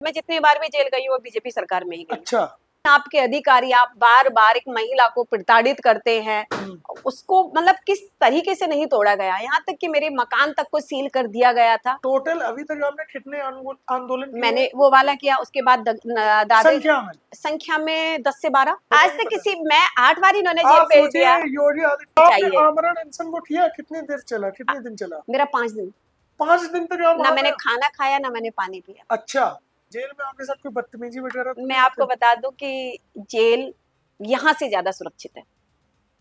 मैं जितनी बार भी जेल गई हूँ बीजेपी सरकार में ही गई। अच्छा। आपके अधिकारी आप बार बार एक महिला को प्रताड़ित करते हैं, उसको मतलब किस तरीके से नहीं तोड़ा गया, यहाँ तक कि मेरे मकान तक को सील कर दिया गया था। टोटल अभी तक आपने कितने आंदोलन किए? मैंने वो वाला किया, उसके बाद दादे संख्या में 10 से 12 आज तक किसी मैं 8 बार इन्होंने जेल आप भेज दिया। योगी आदित्यनाथ आपने आमरण अनशन को किया, कितने देर चला, कितने दिन चला? मेरा 5 दिन। 5 दिन तक आप ना मैंने खाना खाया ना मैंने पानी पिया। अच्छा, जेल में आपके साथ कोई बदतमीजी वगैरह? मैं आपको बता दूं कि जेल यहाँ से ज्यादा सुरक्षित है,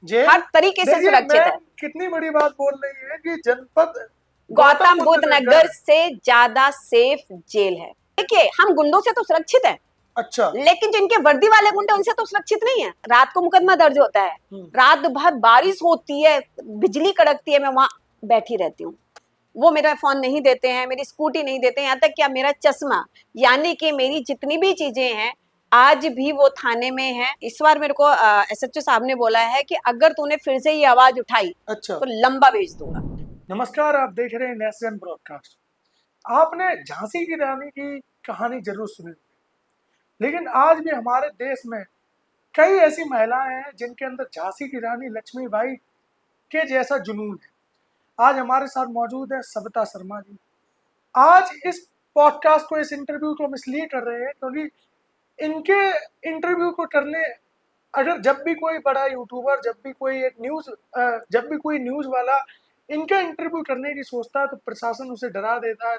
जेल हर तरीके से सुरक्षित है। कितनी बड़ी बात बोल रही है कि जनपद गौतम बुद्ध नगर से ज्यादा सेफ जेल है। देखिए हम गुंडों से तो सुरक्षित है, अच्छा, लेकिन जिनके वर्दी वाले गुंडे उनसे तो सुरक्षित नहीं है। रात को मुकदमा दर्ज होता है, रात भर बारिश होती है, बिजली कड़कती है, मैं वहां बैठी रहती हूँ। वो मेरा फोन नहीं देते हैं, मेरी स्कूटी नहीं देते हैं, यहाँ तक क्या मेरा चश्मा, यानी कि मेरी जितनी भी चीजें हैं आज भी वो थाने में है। इस बार मेरे को एसएचओ साहब ने बोला है कि अगर तूने फिर से ये आवाज उठाई तो लंबा भेज दूंगा। नमस्कार, आप देख रहे हैं नेशन ब्रॉडकास्ट। आपने झांसी की रानी की कहानी जरूर सुनी, लेकिन आज भी हमारे देश में कई ऐसी महिलाएं हैं जिनके अंदर झांसी की रानी लक्ष्मीबाई के जैसा जुनून है। आज हमारे साथ मौजूद है सविता शर्मा जी। आज इस पॉडकास्ट को, इस इंटरव्यू को हम इसलिए कर रहे हैं क्योंकि इनके इंटरव्यू को करने, अगर जब भी कोई बड़ा यूट्यूबर, जब भी कोई न्यूज वाला इनका इंटरव्यू करने की सोचता है तो प्रशासन उसे डरा देता है,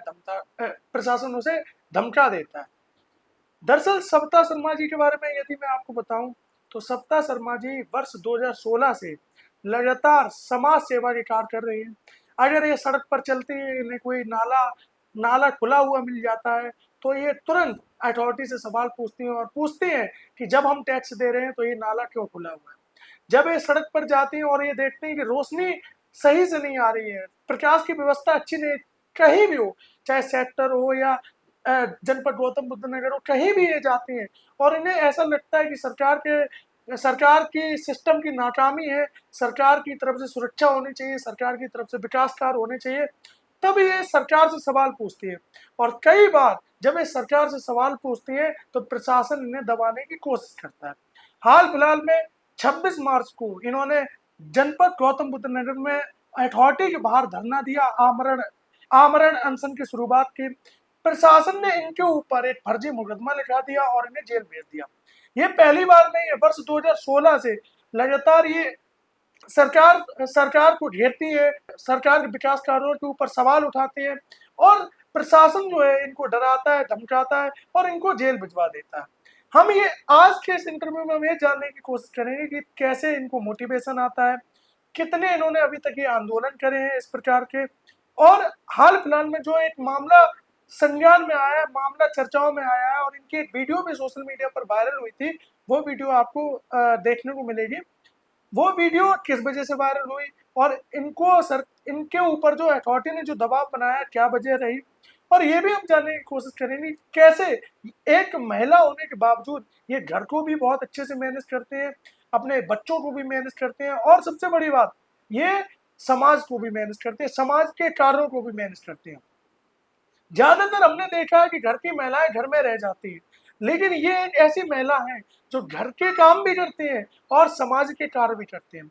प्रशासन उसे धमका देता है। दरअसल सविता शर्मा जी के बारे में यदि मैं आपको बताऊं तो सविता शर्मा जी वर्ष 2016 से लगातार समाज सेवा के कार्य कर रही हैं। अगर ये सड़क पर चलती है, इन्हें कोई नाला खुला हुआ मिल जाता है तो ये तुरंत अथॉरिटी से सवाल पूछती हैं और पूछती हैं कि जब हम टैक्स दे रहे हैं तो ये नाला क्यों खुला हुआ है। जब ये सड़क पर जाती हैं और ये देखती हैं कि रोशनी सही से नहीं आ रही है, प्रकाश की व्यवस्था अच्छी नहीं, कहीं भी हो, चाहे सेक्टर हो या जनपद गौतम बुद्ध नगर हो, कहीं भी ये जाती हैं और इन्हें ऐसा लगता है कि सरकार की सिस्टम की नाकामी है, सरकार की तरफ से सुरक्षा होनी चाहिए, सरकार की तरफ से विकास कार्य होने चाहिए, तब ये सरकार से सवाल पूछती है। और कई बार जब ये सरकार से सवाल पूछती है तो प्रशासन इन्हें दबाने की कोशिश करता है। हाल फिलहाल में 26 मार्च को इन्होंने जनपद गौतम बुद्ध नगर में अथॉरिटी के बाहर धरना दिया, आमरण अनशन की शुरुआत की। प्रशासन ने इनके ऊपर एक फर्जी मुकदमा लिखा दिया और इन्हें जेल भेज दिया। ये पहली बार नहीं है, वर्ष 2016 से लगातार ये सरकार को घेरती है, सरकार के विकास कार्यों के ऊपर सवाल उठाती है और प्रशासन जो है इनको डराता है, धमकाता है और इनको जेल भिजवा देता है। हम ये आज के इस इंटरव्यू में हम ये जानने की कोशिश करेंगे कि कैसे इनको मोटिवेशन आता है, कितने इन्होंने अभी तक ये आंदोलन करे हैं इस प्रकार के, और हाल फिलहाल में जो एक मामला संज्ञान में आया है, मामला चर्चाओं में आया है और इनकी एक वीडियो भी सोशल मीडिया पर वायरल हुई थी, वो वीडियो आपको देखने को मिलेगी। वो वीडियो किस वजह से वायरल हुई और इनके ऊपर जो अथॉरिटी ने जो दबाव बनाया क्या वजह रही, और ये भी हम जानने की कोशिश करेंगे कैसे एक महिला होने के बावजूद ये घर को भी बहुत अच्छे से मैनेज करते हैं, अपने बच्चों को भी मैनेज करते हैं और सबसे बड़ी बात ये समाज को भी मैनेज करते हैं, समाज के कार्यों को भी मैनेज करते हैं। ज्यादातर हमने देखा है कि घर की महिलाएं घर में रह जाती हैं, लेकिन ये एक ऐसी महिला है जो घर के काम भी करती हैं और समाज के कार्य भी करते हैं।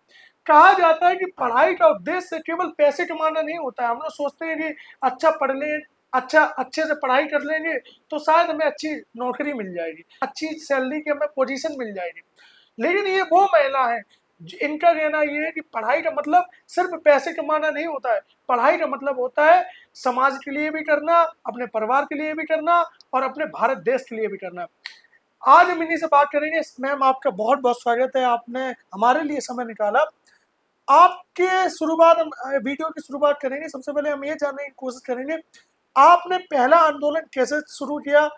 कहा जाता है कि पढ़ाई का उद्देश्य केवल पैसे कमाना नहीं होता है। हम लोग सोचते हैं कि अच्छा पढ़ लें, अच्छे से पढ़ाई कर लेंगे तो शायद हमें अच्छी नौकरी मिल जाएगी, अच्छी सैलरी की हमें पोजीशन मिल जाएगी, लेकिन ये वो महिला है इनका कहना ये है कि पढ़ाई का मतलब सिर्फ पैसे कमाना नहीं होता है, पढ़ाई का मतलब होता है समाज के लिए भी करना, अपने परिवार के लिए भी करना और अपने भारत देश के लिए भी करना। आज हम इन्हीं से बात करेंगे। मैम, आपका बहुत बहुत स्वागत है, आपने हमारे लिए समय निकाला। आपके शुरुआत, हम वीडियो की शुरुआत करेंगे। सबसे पहले हम ये जानने की कोशिश करेंगे आपने पहला आंदोलन कैसे शुरू किया,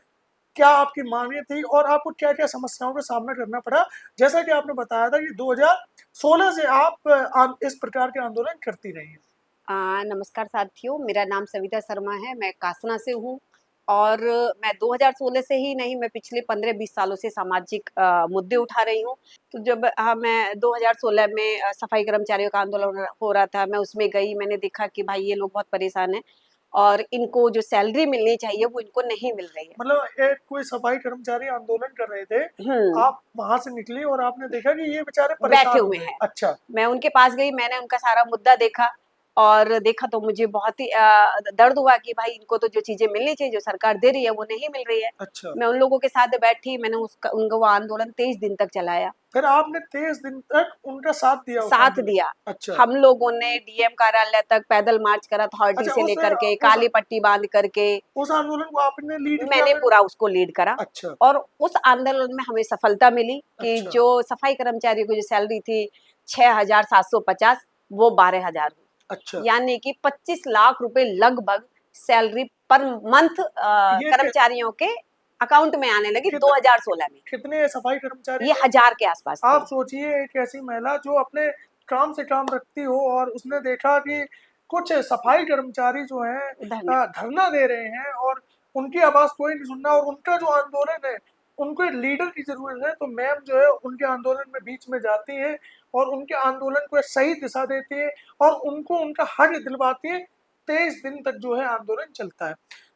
क्या आपकी मांगे थी और आपको क्या क्या समस्याओं का सामना करना पड़ा। जैसा कि आपने बताया था कि 2016 से आप इस प्रकार के आंदोलन करती रही हैं। नमस्कार साथियों, मेरा नाम सविता शर्मा है, मैं कासना से हूँ और मैं 2016 से ही नहीं, मैं पिछले 15-20 सालों से सामाजिक मुद्दे उठा रही हूँ। तो जब मैं 2016 में सफाई कर्मचारियों का आंदोलन हो रहा था, मैं उसमें गई, मैंने देखा कि भाई ये लोग बहुत परेशान हैं और इनको जो सैलरी मिलनी चाहिए वो इनको नहीं मिल रही है। मतलब एक कोई सफाई कर्मचारी आंदोलन कर रहे थे, आप वहां से निकली और आपने देखा कि ये बेचारे बैठे परेशान हुए हैं। हैं। अच्छा, मैं उनके पास गई, मैंने उनका सारा मुद्दा देखा और देखा तो मुझे बहुत ही दर्द हुआ कि भाई इनको तो जो चीजें मिलनी चाहिए, जो सरकार दे रही है वो नहीं मिल रही है। अच्छा। मैं उन लोगों के साथ बैठी, मैंने उनका वो आंदोलन 23 दिन तक चलाया, फिर आपने 23 दिन तक उनका साथ दिया उस साथ आंदोलन? दिया। अच्छा, हम लोगों ने डीएम कार्यालय तक पैदल मार्च करा, अथॉरिटी अच्छा। से लेकर के काली पट्टी बांध करके उस आंदोलन को आपने लीड किया मैंने फिर? पूरा उसको लीड करा। अच्छा, और उस आंदोलन में हमें सफलता मिली कि अच्छा, जो सफाई कर्मचारियों की जो सैलरी थी 6,750 वो 12,000 हुई, अच्छा। यानी कि 25 लाख रुपए लगभग सैलरी पर मंथ ये कर्मचारियों के अकाउंट में आने लगी कित, 2016 में। कितने सफाई कर्मचारी ये थे? 1000 के आसपास आप थे। सोचिए, एक ऐसी महिला जो अपने काम से काम रखती हो और उसने देखा कि कुछ सफाई कर्मचारी जो हैं उधर में धरना दे रहे हैं और उनकी आवाज कोई नहीं सुनना, और उनका जो आंदोलन है उनको एक लीडर की जरूरत है, तो मैम जो है उनके आंदोलन में बीच में जाती है और उनके आंदोलन को एक सही दिशा देती है और उनको उनका हक दिलवाती है। 23 दिन तक जो है आंदोलन चलता है।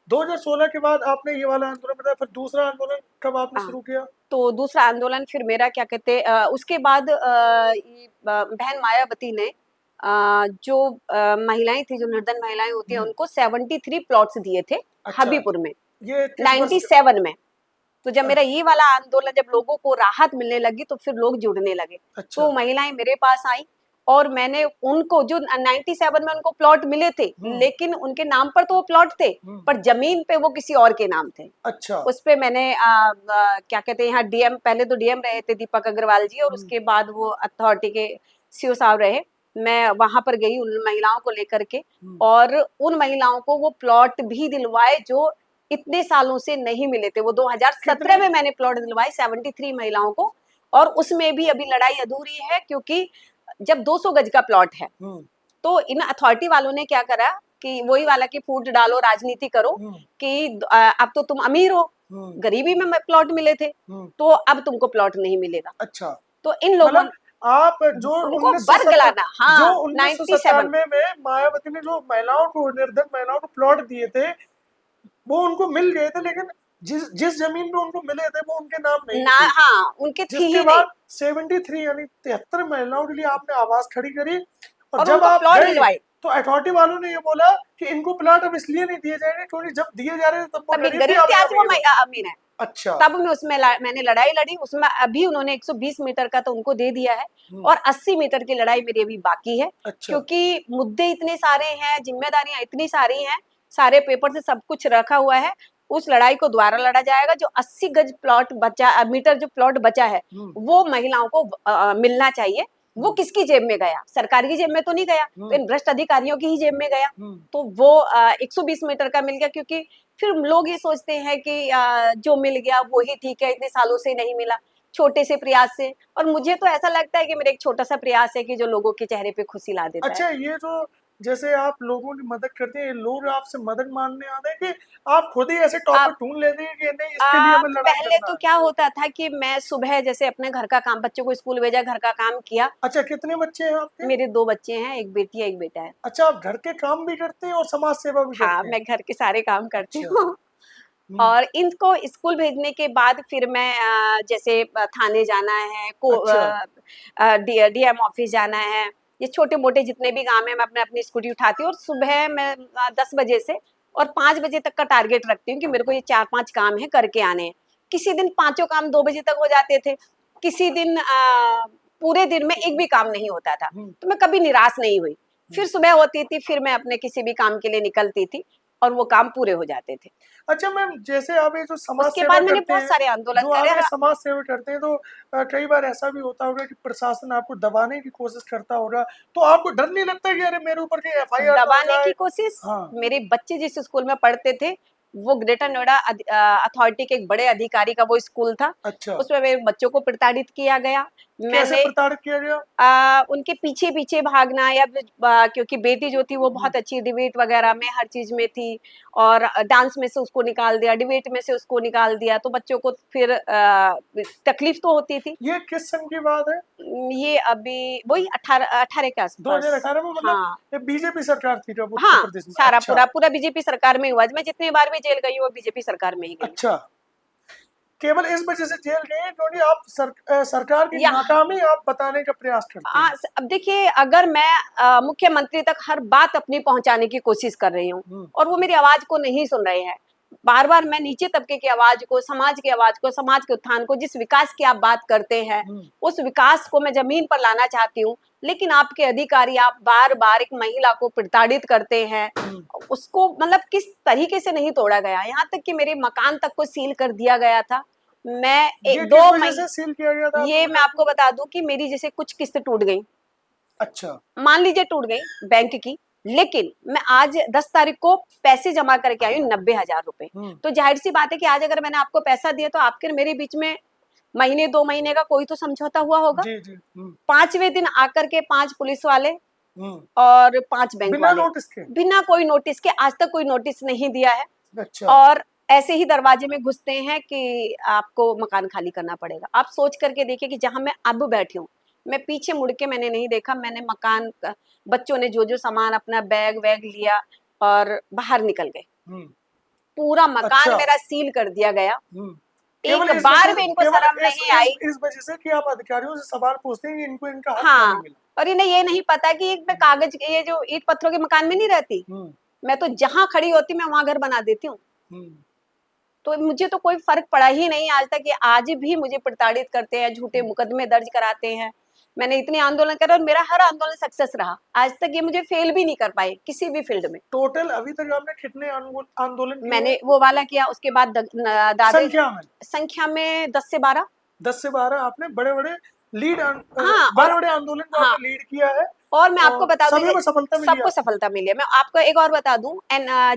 2016 के बाद आपने ये वाला आंदोलन बताया, फिर दूसरा आंदोलन कब आपने हाँ, शुरू किया? तो दूसरा आंदोलन फिर मेरा क्या कहते उसके बाद बहन मायावती ने जो महिलाएं थी, जो निर्धन महिलाएं होती हैं, उनको 73 प्लॉट्स दिए थे अच्छा, हबीपुर में ये किस वर्ष? 97 में। तो जब मेरा ये वाला आंदोलन, जब लोगों को राहत मिलने लगी तो फिर लोग जुड़ने लगे। अच्छा, तो महिलाएं मेरे पास आई और मैंने उनको जो 97 में उनको प्लॉट मिले थे, लेकिन उनके नाम पर तो वो प्लॉट थे पर जमीन पे वो किसी और के नाम थे। अच्छा, उस पे मैंने क्या कहते हैं, यहाँ डीएम, पहले तो डीएम रहे थे दीपक अग्रवाल जी, और उसके बाद वो अथॉरिटी के सीओ साहब रहे। मैं वहां पर गई उन महिलाओं को लेकर के और उन महिलाओं को वो प्लॉट भी दिलवाए जो इतने सालों से नहीं मिले थे। वो 2017 में मैंने प्लॉट दिलवाए 73 महिलाओं को, और उसमें भी अभी लड़ाई अधूरी है क्योंकि जब 200 गज का प्लॉट है तो इन अथॉरिटी वालों ने क्या करा कि वही वाला कि फूट डालो, राजनीति करो कि अब तो तुम अमीर हो, गरीबी में प्लॉट मिले थे तो अब तुमको प्लॉट नहीं मिलेगा। अच्छा। तो इन लोगों मतलब आप जो उनको बरगलाना, हाँ, जो 97 1997 में मायावती ने जो महिलाओं को, निर्धन महिलाओं को प्लॉट दिए थे, वो उनको मिल गए थे, लेकिन जिस जिस जमीन पे उनको मिले थे वो उनके नाम नहीं ना, थी। हाँ, उनके थी जिसके ही बाद नहीं 73 यानी 73 महिलाओं के लिए आपने आवाज खड़ी करी, और और जब उनको आप प्लॉट गए दिलवाए। तो अथॉरिटी वालों ने ये बोला कि इनको प्लॉट अब इसलिए नहीं दिए जाएंगे क्योंकि जब दिए जा रहे थे तब वो तभी गरीब थे, गरीब अब थे, आज वो अमीर हो। अमीर है। अच्छा, तब मैं उसमें मैंने लड़ाई लड़ी, उसमें अभी उन्होंने 120 मीटर का तो उनको दे दिया है और 80 मीटर की लड़ाई मेरी अभी बाकी है। अच्छा, क्योंकि मुद्दे इतने सारे हैं, जिम्मेदारियां इतनी सारी हैं, सारे पेपर से सब कुछ रखा हुआ है। उस लड़ाई को दोबारा लड़ा जाएगा। जो 80 गज प्लॉट बचा, मीटर जो प्लॉट बचा है वो महिलाओं को मिलना चाहिए। वो किसकी जेब में गया? सरकार की जेब में तो नहीं गया, तो इन भ्रष्ट अधिकारियों की ही जेब में गया। तो वो 120 मीटर का मिल गया, क्योंकि फिर लोग ये सोचते हैं कि जो मिल गया वो ही ठीक है, इतने सालों से नहीं मिला, छोटे से प्रयास से। और मुझे तो ऐसा लगता है कि मेरा एक छोटा सा प्रयास है कि जो लोगों के चेहरे पे खुशी ला देता अच्छा, है। ये जो जैसे आप लोगों की मदद करते हैं, लोग आपसे मदद मांगने आते हैं कि आप खुद ही ऐसे टॉपिक ढूंढ लेते हैं कि नहीं इसके लिए हमें लड़ाई पहले करना तो है? क्या होता था कि मैं सुबह जैसे अपने घर का काम, बच्चों को स्कूल भेजा, घर का काम किया। अच्छा, कितने बच्चे हैं आपके? मेरे 2 बच्चे हैं, एक बेटी है, एक बेटा है। अच्छा, आप घर के काम भी करते हैं और समाज सेवा भी हाँ, करते हैं? मैं घर के सारे काम करती अच्छा, हूँ। हम्म, और इनको स्कूल भेजने के बाद फिर मैं जैसे थाने जाना है, अच्छा, डीएम ऑफिस जाना है, ये छोटे मोटे जितने भी काम है मैं अपनी स्कूटी उठाती हूँ और सुबह मैं 10 बजे से और 5 बजे तक का टारगेट रखती हूँ कि मेरे को ये 4-5 काम है करके आने हैं। किसी दिन 5 काम 2 बजे तक हो जाते थे, किसी दिन पूरे दिन में एक भी काम नहीं होता था, तो मैं कभी निराश नहीं हुई। फिर सुबह होती थी, फिर मैं अपने किसी भी काम के लिए निकलती थी और वो काम पूरे हो जाते थे। अच्छा मैम, जैसे आप ये जो समाज उसके सेवा बाद मैंने करते बहुत हैं, सारे आंदोलन जो आप करे। ये समाज सेवा करते हैं, तो कई बार ऐसा भी होता होगा कि प्रशासन आपको दबाने की कोशिश करता होगा, तो आपको डर नहीं लगता कि अरे मेरे ऊपर कहीं एफआईआर ना हो दबाने जाए? की कोशिश, हाँ, मेरे बच्चे जिस स्कूल में पढ़ते थे वो ग्रेटर नोएडा अथॉरिटी के एक बड़े अधिकारी का वो स्कूल था। अच्छा, उसमें मेरे बच्चों को प्रताड़ित किया गया, कैसे मैंने प्रताड़ित किया गया? उनके पीछे पीछे भागना या क्योंकि बेटी जो थी वो बहुत अच्छी डिबेट वगैरह में हर चीज में थी, और डांस में से उसको निकाल दिया, डिबेट में से उसको निकाल दिया, तो बच्चों को फिर तकलीफ तो होती थी। ये किस सन की बात है? ये अभी वही 18 के आसपास। 2018 में, मतलब हाँ ये बीजेपी सरकार थी जब उत्तर हाँ, प्रदेश में? सारा अच्छा पूरा पूरा बीजेपी सरकार में हुआ। मैं जितनी बार भी जेल गई हूँ वो बीजेपी सरकार में ही गई। अच्छा, केवल इस वजह से जेल गए क्योंकि आप सरकार की या नाकामी आप बताने का प्रयास करते हैं? अब देखिए, अगर मैं मुख्यमंत्री तक हर बात अपनी पहुंचाने की कोशिश कर रही हूँ और वो मेरी आवाज को नहीं सुन रहे हैं, बार बार मैं नीचे तबके की आवाज को, समाज की आवाज को, समाज के उत्थान को, जिस विकास की आप बात करते हैं उस विकास को मैं जमीन पर लाना चाहती हूँ, लेकिन आपके अधिकारी आप बार बार एक महिला को प्रताड़ित करते हैं। उसको मतलब किस तरीके से नहीं तोड़ा गया, यहाँ तक कि मेरे मकान तक को सील कर दिया गया था। मैं ये दो किस वजह महीने से सील किया गया था ये आपके मैं मकान आपको बता दूं कि मेरी जैसे कुछ किस्त टूट गई, को? अच्छा। मान लीजिए टूट गई बैंक की, लेकिन मैं आज 10 तारीख को पैसे जमा करके आई हूँ 90,000 रुपए। तो जाहिर सी बात है कि आज अगर मैंने आपको पैसा दिया तो आपके मेरे बीच में महीने 2 महीने का कोई तो समझौता हुआ होगा। जी जी। 5वें दिन आकर के 5 पुलिस वाले हम्म। और 5 बैंक बिना वाले, नोटिस के? बिना कोई नोटिस के, आज तक कोई नोटिस नहीं दिया है। अच्छा। और ऐसे ही दरवाजे में घुसते हैं कि आपको मकान खाली करना पड़ेगा। आप सोच करके देखिए कि जहां मैं अब बैठी हूँ, मैं पीछे मुड़ के मैंने नहीं देखा। मैंने मकान बच्चों ने जो जो सामान अपना बैग वैग लिया और बाहर निकल गए। पूरा मकान अच्छा। मेरा सील कर दिया गया। केवल एक इस बार वजह, भी इनको केवल शर्म नहीं आई। इस वजह से कि आप अधिकारियों से सवाल पूछते हैं कि इनको इनका हक क्यों हाँ, नहीं मिला? और इन्हें ये नहीं पता कि मैं कागज, ये जो ईंट पत्थरों के मकान में नहीं रहती, मैं तो जहां खड़ी होती मैं वहां घर बना देती हूँ। तो मुझे तो कोई फर्क पड़ा ही नहीं आज तक। ये आज भी मुझे प्रताड़ित करते हैं, झूठे मुकदमे दर्ज कराते हैं। मैंने इतने आंदोलन करे और मेरा हर आंदोलन सक्सेस रहा। आज तक ये मुझे फेल भी नहीं कर पाए किसी भी फील्ड में। टोटल अभी तक आपने कितने आंदोलन किए? मैंने वो वाला किया, उसके बाद दादरी संख्या में 10 से 12। 10 से 12 आपने बड़े बड़े हाँ, बड़े बड़े आंदोलन को हाँ, आपने लीड किया है और मैं आपको बता दूं, सभी को सफलता मिली सबको है? सफलता मिली है। मैं आपको एक और बता दूं,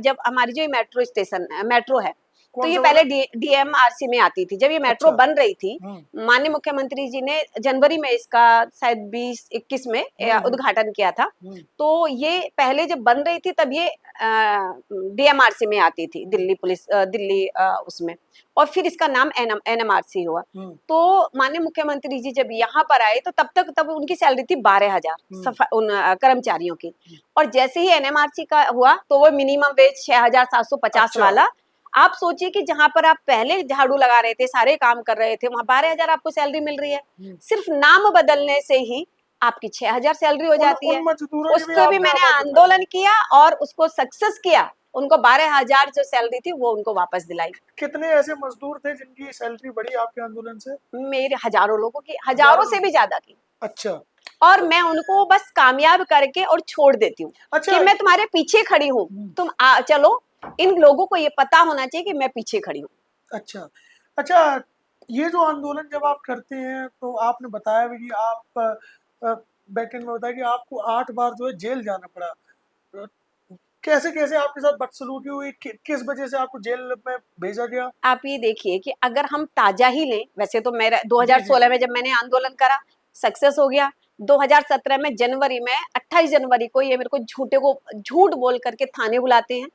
जब हमारी जो मेट्रो स्टेशन मेट्रो है, तो कौन ये सा पहले वाला? डीएमआरसी में आती थी। जब ये मेट्रो अच्छा। बन रही थी, माननीय मुख्यमंत्री जी ने जनवरी में इसका शायद 20-21 में उद्घाटन किया था। तो ये पहले जब बन रही थी तब ये डीएमआरसी में आती थी, दिल्ली पुलिस दिल्ली उसमें, और फिर इसका नाम एनएमआरसी हुआ। तो माननीय मुख्यमंत्री जी जब यहाँ पर आए तो तब उनकी सैलरी थी 12,000 उन कर्मचारियों की, और जैसे ही एनएमआरसी का हुआ तो वो मिनिमम वेज 6,750 अच्छा। वाला। आप सोचिए कि जहां पर आप पहले झाड़ू लगा रहे थे, सारे काम कर रहे थे, वहां 12,000 आपको सैलरी मिल रही है। सिर्फ नाम बदलने से ही आपकी 6,000 सैलरी हो जाती है। उसके भी मैंने आंदोलन किया और उसको सक्सेस किया। उनको 12,000 जो सैलरी थी वो उनको वापस दिलाई। कितने ऐसे मजदूर थे जिनकी सैलरी बढ़ी आपके आंदोलन से? मेरे हजारों लोगों की, हजारों से भी ज्यादा की। अच्छा। और मैं उनको बस कामयाब करके और छोड़ देती हूँ। अच्छा। कि मैं तुम्हारे पीछे खड़ी हूँ, तुम चलो। इन लोगों को ये पता होना चाहिए कि मैं पीछे खड़ी हूँ। अच्छा। अच्छा, ये जो आंदोलन जब आप करते हैं तो आपने बताया भी कि आप बैठक में बताया कि आपको 8 बार जो है जेल जाना पड़ा। कैसे कैसे आपके साथ बदसलूकी हुई? किस वजह से आपको जेल में भेजा गया? आप ये देखिए कि अगर हम ताजा ही लें, वैसे तो मेरा जी, 2016 में जब मैंने आंदोलन करा सक्सेस हो गया। 2017 में जनवरी में 28 जनवरी को ये मेरे को झूठ बोल करके थाने बुलाते हैं।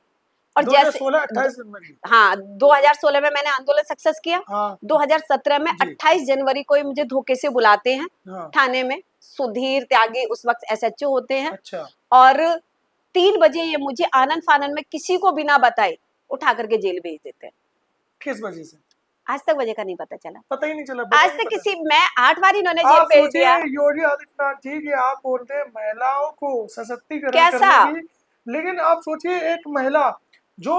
और जैसे 2016-28 जनवरी? हाँ, 2016 में मैंने आंदोलन सक्सेस किया। हाँ। 2017 में 28 जनवरी को ये मुझे धोखे से बुलाते हैं हाँ। थाने में। सुधीर त्यागी उस वक्त एसएचओ होते हैं। अच्छा। और 3 बजे ये मुझे आनन फानन में किसी को बिना बताए उठा करके जेल भेज देते हैं। किस वजह से? आज तक वजह का नहीं पता चला। पता ही नहीं चला? आज तक किसी, मैं 8 बार इन्होंने जेल आप भेज दिया। योगी आदित्यनाथ जी कि आप बोलते हैं महिलाओं को सशक्तिकरण कैसा? करने की, लेकिन आप सोचिए एक महिला जो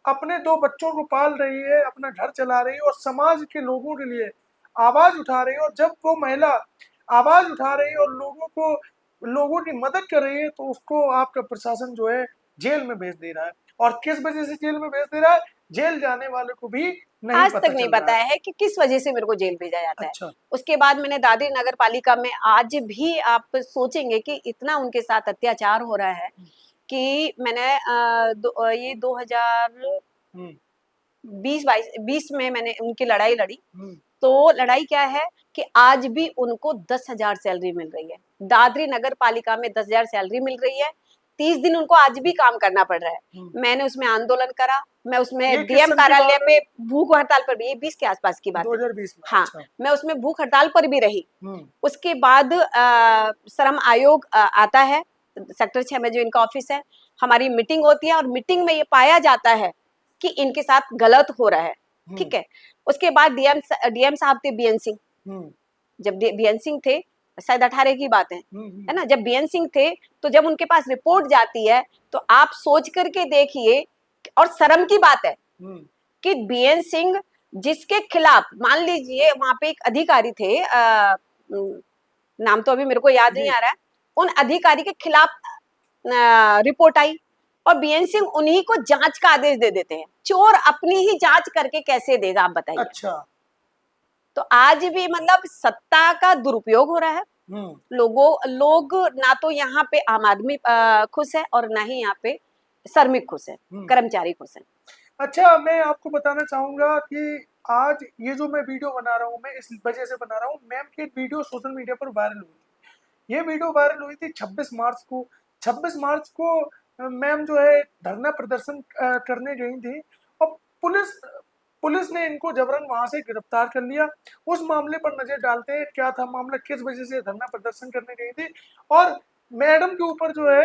अपने 2 बच्चों को पाल रही है, अपना घर चला रही है और समाज के लोगों के लिए आवाज उठा रही है, और जब वो महिला आवाज उठा रही है और लोगों की मदद कर रही है तो उसको आपका प्रशासन जो है जेल में भेज दे रहा है। और किस वजह से जेल में भेज दे रहा है? जेल जाने वाले को भी आज तक नहीं पता है कि किस वजह से मेरे को जेल भेजा जाता है। अच्छा। उसके बाद मैंने दादरी नगर पालिका में, आज भी आप सोचेंगे कि इतना उनके साथ अत्याचार हो रहा है कि मैंने ये 20 में मैंने उनकी लड़ाई लड़ी। हम्म, तो लड़ाई क्या है कि आज भी उनको 10,000 सैलरी मिल रही है, दादरी नगर पालिका में 10,000 सैलरी मिल रही है। 30 दिन उनको आज भी काम करना पड़ रहा है। मैंने उसमें आंदोलन करा, मैं ये उसमें किस डीएम सन की कार्यालय बात है? पे भूख हड़ताल पर भी, ये 20 के आसपास की बात है। 2020 में। हाँ, अच्छा। मैं उसमें भूख हड़ताल पर भी रही। हम्म, उसके बाद श्रम आयोग आता है, सेक्टर 6 में जो इनका ऑफिस है, हमारी मीटिंग होती है और मीटिंग में ये पाया जाता है कि इनके साथ गलत हो रहा है। ठीक है। उसके बाद डीएम साहब थे बीएन सिंह। हम्म, जब बीएन सिंह थे, शायद 18 की बात है हम्म, ना, जब बीएन सिंह थे, तो जब उनके पास रिपोर्ट जाती है तो आप सोच करके देखिए, और शर्म की बात है हम्म, कि बीएन सिंह जिसके खिलाफ, मान लीजिए वहां पे एक अधिकारी थे, नाम तो अभी मेरे को याद नहीं जी। आ रहा है, उन अधिकारी के खिलाफ रिपोर्ट आई और बीएन सिंह उन्हीं को जांच का आदेश दे देते हैं। चोर अपनी ही जांच करके कैसे देगा, आप बताइए। अच्छा। तो आज भी मतलब सत्ता का दुरुपयोग हो रहा है। हम्म, लोग ना तो यहाँ पे आम आदमी खुश है और ना ही यहाँ पे श्रमिक खुश है, कर्मचारी खुश है। अच्छा, मैं आपको बताना चाहूंगा कि आज ये जो मैं वीडियो बना रहा हूँ, मैं इस वजह से बना रहा हूँ, मैम की एक वीडियो सोशल मीडिया पर वायरल हुई थी। ये वीडियो वायरल हुई थी 26 मार्च को। 26 मार्च को मैम जो है धरना प्रदर्शन करने गई थी, और पुलिस पुलिस ने इनको जबरन वहां से गिरफ्तार कर लिया। उस मामले पर नजर डालते हैं, क्या था मामला, किस वजह से धरना प्रदर्शन करने गई थी, और मैडम के ऊपर जो है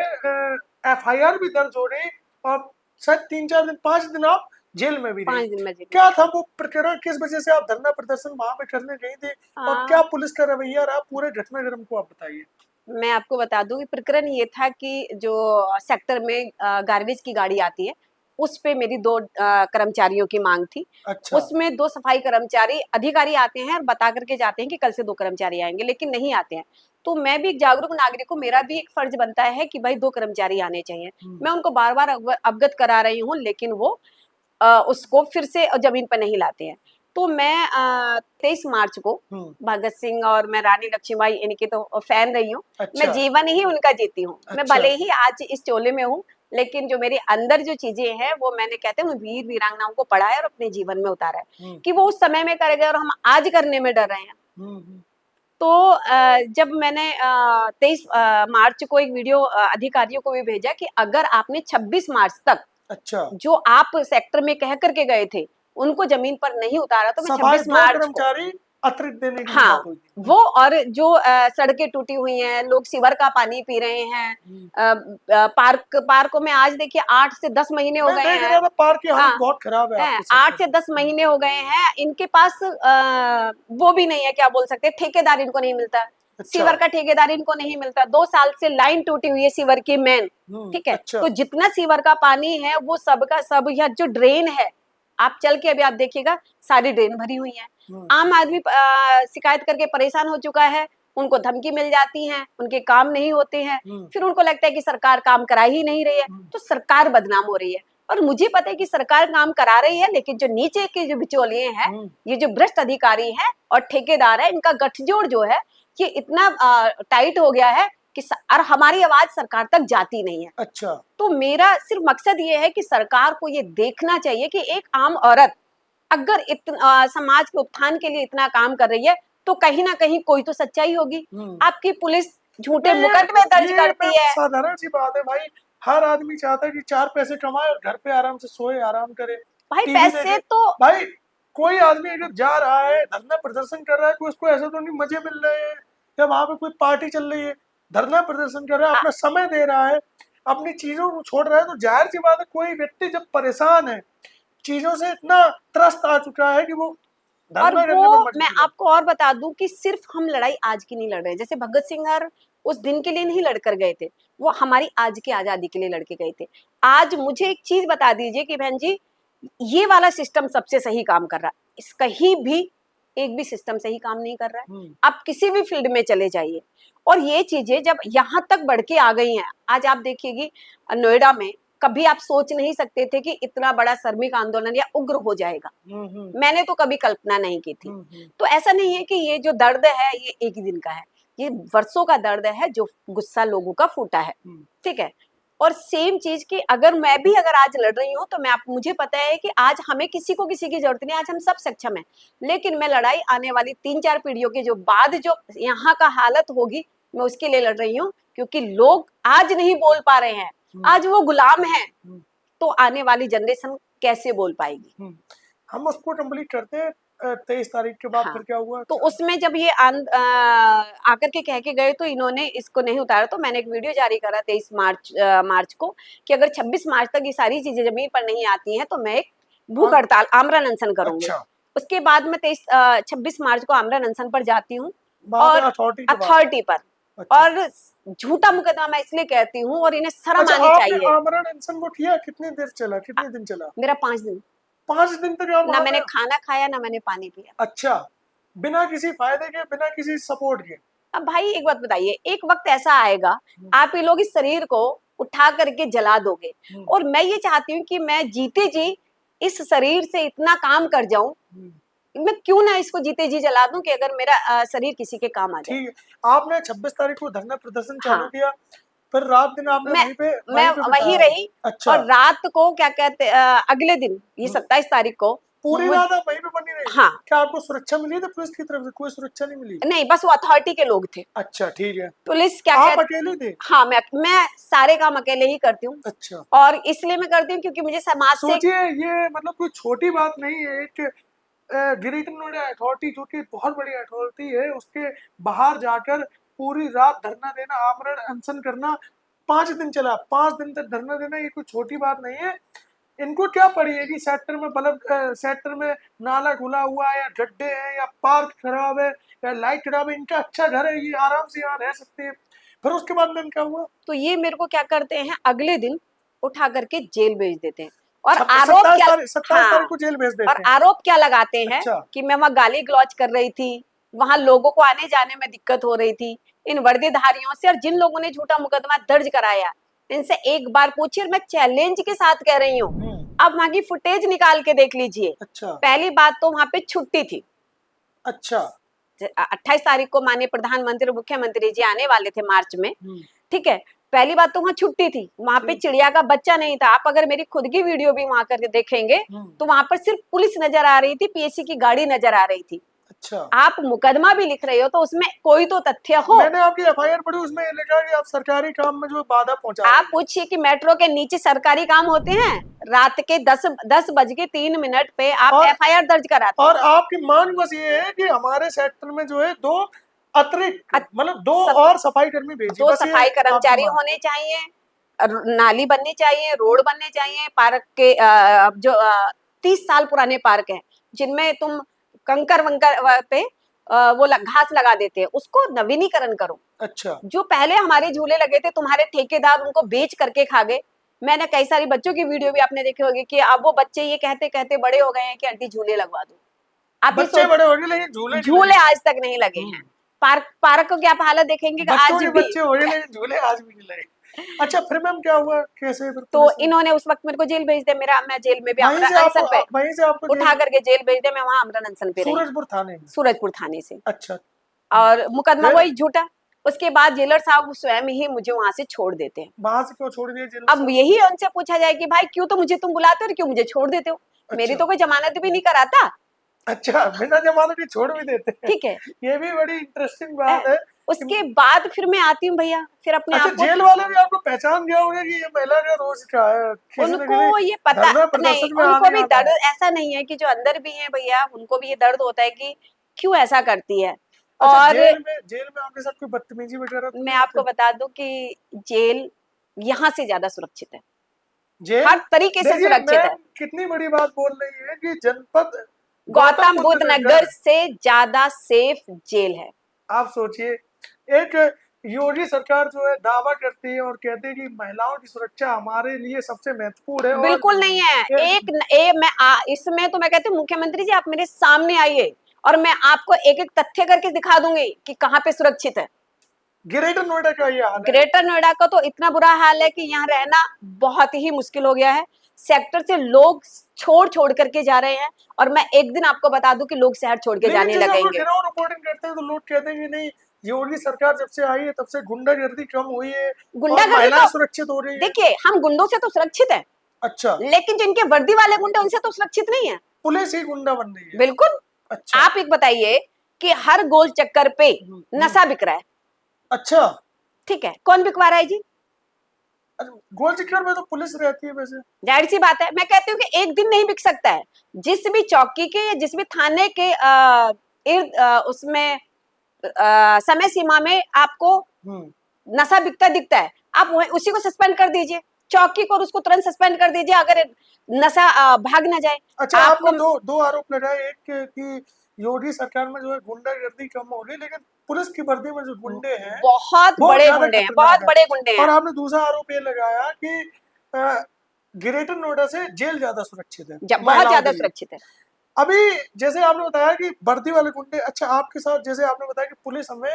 एफआईआर भी दर्ज हो रही, और शायद 3-4 दिन 5 दिन आप जेल में भी रही। 5 दिन में जेल क्या था वो प्रकरण, किस वजह से आप धरना प्रदर्शन वहां पे करने गई थी, और क्या में। पुलिस का रवैया रहा, पूरे घटनाक्रम को आप बताइए। मैं आपको बता दूं कि प्रकरण ये था कि जो सेक्टर में गार्बेज की गाड़ी आती है, उस पे मेरी 2 कर्मचारियों की मांग थी। अच्छा। उसमें 2 सफाई कर्मचारी अधिकारी आते हैं और बता करके जाते हैं कि कल से 2 कर्मचारी आएंगे, लेकिन नहीं आते हैं। तो मैं भी एक जागरूक नागरिक हूँ, मेरा भी एक फर्ज बनता है कि भाई 2 कर्मचारी आने चाहिए। मैं उनको बार बार अवगत करा रही हूँ, लेकिन वो उसको फिर से जमीन पर नहीं लाते हैं। तो मैं 23 मार्च को भगत सिंह और मैं रानी लक्ष्मीबाई इनकी तो फैन रही हूँ। अच्छा। मैं जीवन ही उनका जीती हूँ। मैं अच्छा। भले ही आज इस चोले में हूँ, लेकिन जो मेरे अंदर जो चीजें हैं वो मैंने, कहते हैं, वीर वीरांगनाओं को पढ़ा है और अपने जीवन में उतारा है कि वो उस समय में कर गए और हम आज करने में डर रहे हैं। तो जब मैंने 23 मार्च को एक वीडियो अधिकारियों को भी भेजा कि अगर आपने 26 मार्च तक अच्छा। जो आप सेक्टर में कह करके गए थे उनको जमीन पर नहीं उतारा, तो मैं सफाई 26 2 मार्च को, कर्मचारी अतिरिक्त देने की भी हाँ, बात हुई थी। वो, और जो सड़कें टूटी हुई हैं, लोग सीवर का पानी पी रहे हैं, पार्कों में आज देखिए 8 से 10 महीने हो मैं गए देख हैं। रहा था, पार्क की हालत हाँ, बहुत खराब है आपके 8 सेक्टर से में। 10 महीने हो गए हैं, इनके पास वो भी नहीं है, क्या बोल सकते हैं, ठेकेदार इनको नहीं मिलता, अच्छा। सीवर का ठेकेदार इनको नहीं मिलता। 2 साल से लाइन टूटी हुई है सीवर की मेन। ठीक है। अच्छा। तो जितना सीवर का पानी है वो सब का सब, या जो ड्रेन है, आप चल के अभी आप देखिएगा सारी ड्रेन भरी हुई है। आम आदमी शिकायत करके परेशान हो चुका है, उनको धमकी मिल जाती है, उनके काम नहीं होते हैं, फिर उनको लगता है कि सरकार काम करा ही नहीं रही है, तो सरकार बदनाम हो रही है। और मुझे पता है कि सरकार काम करा रही है, लेकिन जो नीचे के जो बिचौलिए हैं, ये जो भ्रष्ट अधिकारी हैं और ठेकेदार है, इनका गठजोड़ जो है ये इतना टाइट हो गया है कि और हमारी आवाज सरकार तक जाती नहीं है। अच्छा। तो मेरा सिर्फ मकसद ये है कि सरकार को ये देखना चाहिए कि एक आम औरत अगर समाज के उत्थान के लिए इतना काम कर रही है, तो कहीं ना कहीं कोई तो सच्चाई होगी। आपकी पुलिस झूठे मुकदमे दर्ज करती है। साधारण सी बात है भाई, हर आदमी चाहता है कि 4 पैसे कमाए और घर पे आराम से सोए, आराम करे, भाई टीवी पैसे देखे। तो, भाई कोई आदमी अगर जा रहा है धरना प्रदर्शन कर रहा है, तो उसको ऐसा तो नहीं मजे मिल रहे हैं या वहां पे कोई पार्टी चल रही है, धरना प्रदर्शन कर रहा है, अपना समय दे रहा है, अपनी चीजों को छोड़ रहा है, तो जाहिर सी बात है कोई व्यक्ति जब परेशान है, चीजों से इतना त्रस्त आ चुका है कि वो और धरना करने वो पर मैं मजबूर है। आपको और बता दूं कि सिर्फ हम लड़ाई आज की नहीं लड़ रहे, जैसे भगत सिंह हर उस दिन के लिए नहीं लड़कर गए थे, वो हमारी आज की आजादी के लिए लड़के गए थे। आज मुझे एक चीज बता दीजिए कि बहन जी, ये वाला सिस्टम सबसे सही काम कर रहा है, इस कहीं भी एक भी सिस्टम सही काम नहीं कर रहा है। आप किसी भी फील्ड में चले जाइए, और ये चीजें जब यहाँ तक बढ़ के आ गई हैं, आज आप देखिएगी नोएडा में कभी आप सोच नहीं सकते थे कि इतना बड़ा श्रमिक आंदोलन या उग्र हो जाएगा। मैंने तो कभी कल्पना नहीं की थी। तो ऐसा नहीं है कि ये जो दर्द है ये एक ही दिन का है, ये वर्षों का दर्द है जो गुस्सा लोगों का फूटा है। ठीक है। और सेम चीज की अगर मैं भी अगर आज लड़ रही हूँ तो मुझे पता है कि आज हमें किसी को किसी की जरूरत नहीं, आज हम सब सक्षम हैं। लेकिन मैं लड़ाई आने वाली 3-4 पीढ़ियों के जो बाद जो यहाँ का हालत होगी, मैं उसके लिए लड़ रही हूँ, क्योंकि लोग आज नहीं बोल पा रहे हैं, आज वो गुलाम हैं, तो आने वाली जनरेशन कैसे बोल पाएगी। हम उसको कंप्लीट करते हैं। 23 तारीख के बाद हाँ, फिर क्या हुआ? तो उसमें जब ये आकर के कह के गए तो इन्होंने इसको नहीं उतारा, तो मैंने एक वीडियो जारी करा 23 मार्च को कि अगर 26 मार्च तक ये सारी चीजें जमीन पर नहीं आती हैं तो मैं एक भूख हड़ताल आमरण अनशन करूंगी। अच्छा। उसके बाद मैं 26 मार्च को आमरण अनशन पर जाती हूँ और अथॉरिटी पर। अच्छा। और झूठा मुकदमा मैं इसलिए कहती हूँ, और इन्हें शर्म अच्छा, आनी आपने चाहिए। आमरण अनशन को किया? कितनी देर चला? कितने दिन चला? मेरा 5 दिन। 5 दिन तक आप ना मैंने खाना खाया, ना मैंने पानी पिया। अच्छा, बिना किसी फायदे के, बिना किसी सपोर्ट के। अब भाई एक बात बताइए, एक वक्त ऐसा आएगा आप ये लोग इस शरीर को उठा करके जला दोगे, और मैं ये चाहती हूँ कि मैं जीते जी इस शरीर से इतना काम कर जाऊं, मैं क्यों ना इसको जीते जी जला दूं कि अगर मेरा शरीर किसी के काम आ जाए। ठीक है, आपने 26 तारीख को धरना प्रदर्शन चालू हाँ, किया, फिर रात दिन आपने मैं वहीं पे वहीं रही। अच्छा। और रात को क्या कहते अगले दिन ये 27 तारीख को पूरी रात आप वहीं पे बनी रही? हाँ। क्या आपको सुरक्षा मिली थी पुलिस की तरफ से? कोई सुरक्षा नहीं मिली? नहीं, बस वो अथॉरिटी के लोग थे। अच्छा, ठीक है। पुलिस क्या आप अकेले थे? हाँ, मैं सारे काम अकेले ही करती हूँ। अच्छा। और इसलिए मैं करती हूँ क्योंकि मुझे समाज से, सोचिए ये मतलब कोई छोटी बात नहीं है। एक ग्रेटर नोएडा अथॉरिटी जो कि बहुत बड़ी अथॉरिटी है, उसके बाहर जाकर पूरी रात धरना देना, आमरण अनशन करना, 5 दिन चला। 5 दिन तक धरना देना ये कोई छोटी बात नहीं है। इनको क्या पड़ी है कि सेक्टर में सेक्टर में नाला खुला हुआ है, या गड्ढे हैं, या पार्क खराब है, या लाइट खराब है। इनका अच्छा घर है, ये आराम से यहाँ रह सकते हैं। फिर उसके बाद में क्या हुआ? तो ये मेरे को क्या करते हैं, अगले दिन उठा करके जेल भेज देते हैं। और 27 तारीख को जेल भेज देते और हैं। आरोप क्या लगाते हैं? अच्छा। कि मैं वहां गाली गलौज कर रही थी, वहां लोगों को आने जाने में दिक्कत हो रही थी इन वर्दीधारियों से। और जिन लोगों ने झूठा मुकदमा दर्ज कराया, इनसे एक बार पूछिए, मैं चैलेंज के साथ कह रही हूँ, आप वहां की फुटेज निकाल के देख लीजिए। अच्छा। पहली बात तो वहां पे छुट्टी थी। अच्छा। 28 तारीख को माननीय प्रधानमंत्री और मुख्यमंत्री जी आने वाले थे मार्च में, ठीक है। पहली बात तो वहां छुट्टी थी, वहां पे चिड़िया का बच्चा नहीं था। आप अगर मेरी खुद की वीडियो भी वहां करके देखेंगे तो वहां पर सिर्फ पुलिस नजर आ रही थी, पीएससी की गाड़ी नजर आ रही थी। अच्छा। आप मुकदमा भी लिख रहे हो तो उसमें कोई तो तथ्य हो। मैंने आपकी एफआईआर पढ़ी, उसमें लिखा कि आप सरकारी काम में जो बाधा पहुंचा रहे हैं। आप पूछिए कि मेट्रो के नीचे सरकारी काम होते हैं? रात के 10:03 पे आप एफआईआर दर्ज कराते हैं। और आपकी मांग बस ये है कि हमारे सेक्टर में जो है 2 अतिरिक्त मतलब 2 और सफाई कर्मी भेजिए। 2 सफाई कर्मचारी होने चाहिए, नाली बननी चाहिए, रोड बनने चाहिए। पार्क के जो 30 साल पुराने पार्क हैं जिनमें तुम कंकर वंकर पे वो घास लगा देते हैं, उसको नवीनीकरण करो। अच्छा। जो पहले हमारे झूले लगे थे, तुम्हारे ठेकेदार उनको बेच करके खा गए। मैंने कई सारी बच्चों की वीडियो भी आपने देखे होंगे कि अब वो बच्चे ये कहते कहते बड़े हो गए हैं कि आंटी झूले लगवा दो। आप बच्चे बड़े हो गए लेकिन झूले आज तक नहीं लगे हैं। पार्क को क्या हालत देखेंगे कि आज भी बच्चे हो गए लेकिन झूले आज भी नहीं लगे। अच्छा, फिर मैम क्या हुआ? कैसे? तो इन्होंने उस वक्त मेरे को जेल भेज दिया। मैं जेल में भी वहीं से आपको उठा करके जेल भेज दिया। मैं वहां आमरण अनशन पे रही, सूरजपुर थाने से। अच्छा। और मुकदमा वही झूठा। उसके बाद जेलर साहब स्वयं ही मुझे वहां से छोड़ देते हैं। वहां से क्यों छोड़ दिया जेलर? अब यही उनसे पूछा जाए कि भाई क्यों तो मुझे तुम बुलाते हो और क्यों मुझे छोड़ देते हो? मेरी तो कोई जमानत भी नहीं कराता। अच्छा, बिना जमानत के छोड़ भी देते हैं। ठीक है, ये भी बड़ी इंटरेस्टिंग बात है। उसके बाद फिर मैं आती हूँ भैया, फिर अपने आप को जेल वाले भी आपको पहचान गया होगा कि ये महिला का रोज का है। उनको ये पता नहीं, उनको भी दर्द ऐसा नहीं है कि जो अंदर भी है भैया, उनको भी ये दर्द होता है कि क्यों ऐसा करती है। और जेल में आपके साथ कोई बदतमीजी वगैरह? मैं आपको बता दूं कि जेल यहाँ से ज्यादा सुरक्षित है, जेल हर तरीके से सुरक्षित है। कितनी बड़ी बात बोल रही है कि जनपद गौतम बुद्ध नगर से ज्यादा सेफ जेल है। आप सोचिए, एक योगी सरकार जो है दावा करती है और कहती है कि महिलाओं की सुरक्षा हमारे लिए सबसे महत्वपूर्ण है। बिल्कुल नहीं है। इसमें तो मैं कहती हूँ मुख्यमंत्री जी आप मेरे सामने आइए और मैं आपको एक एक तथ्य करके दिखा दूंगी कि कहाँ पे सुरक्षित है। ग्रेटर नोएडा का ये हाल है। ग्रेटर नोएडा का तो इतना बुरा हाल है कि यहाँ रहना बहुत ही मुश्किल हो गया है। सेक्टर से लोग छोड़ करके जा रहे हैं, और मैं एक दिन आपको बता दूं कि लोग शहर छोड़ के जाने लगेंगे। ग्राउंड रिपोर्टिंग करते हैं तो लोग कहते हैं कि नहीं योगी सरकार जब से आई है तब से गुंडागर्दी कम हुई है और गुंडागर्दी महिलाएं तो सुरक्षित हो रही है। देखिए, हम गुंडों से तो सुरक्षित है, अच्छा, लेकिन जिनके वर्दी वाले गुंडे उनसे तो सुरक्षित नहीं है। पुलिस ही गुंडा बन रही है। बिल्कुल। अच्छा, आप एक बताइए कि हर गोल चक्कर पे नशा बिक रहा है, अच्छा, ठीक है, कौन बिकवा रहा है जी? गोल चक्कर में तो पुलिस रहती है वैसे। जाहिर सी बात है, मैं कहती हूँ कि एक दिन नहीं बिक सकता है। जिस भी चौकी के या जिस भी थाने के उसमें समय सीमा में आपको नशा बिकता दिखता है, आप उसी को सस्पेंड कर दीजिए, चौकी को, और उसको तुरंत सस्पेंड कर दीजिए अगर नशा भाग ना जाए। अच्छा, आपको आपने दो आरोप लगाए, एक कि योगी सरकार में जो है गुंडागर्दी कम हो गई, लेकिन पुलिस की वर्दी में जो गुंडे हैं बहुत बहुत बड़े ज्यादा गुंडे हैं, खतरनाक बहुत है। बड़े गुंडे और हैं। आपने दूसरा आरोप ये लगाया कि ग्रेटर नोएडा से जेल ज्यादा सुरक्षित है, बहुत महिलाओं ज्यादा के लिए। सुरक्षित है। अभी जैसे आपने बताया कि वर्दी वाले गुंडे, अच्छा आपके साथ जैसे आपने बताया कि पुलिस हमें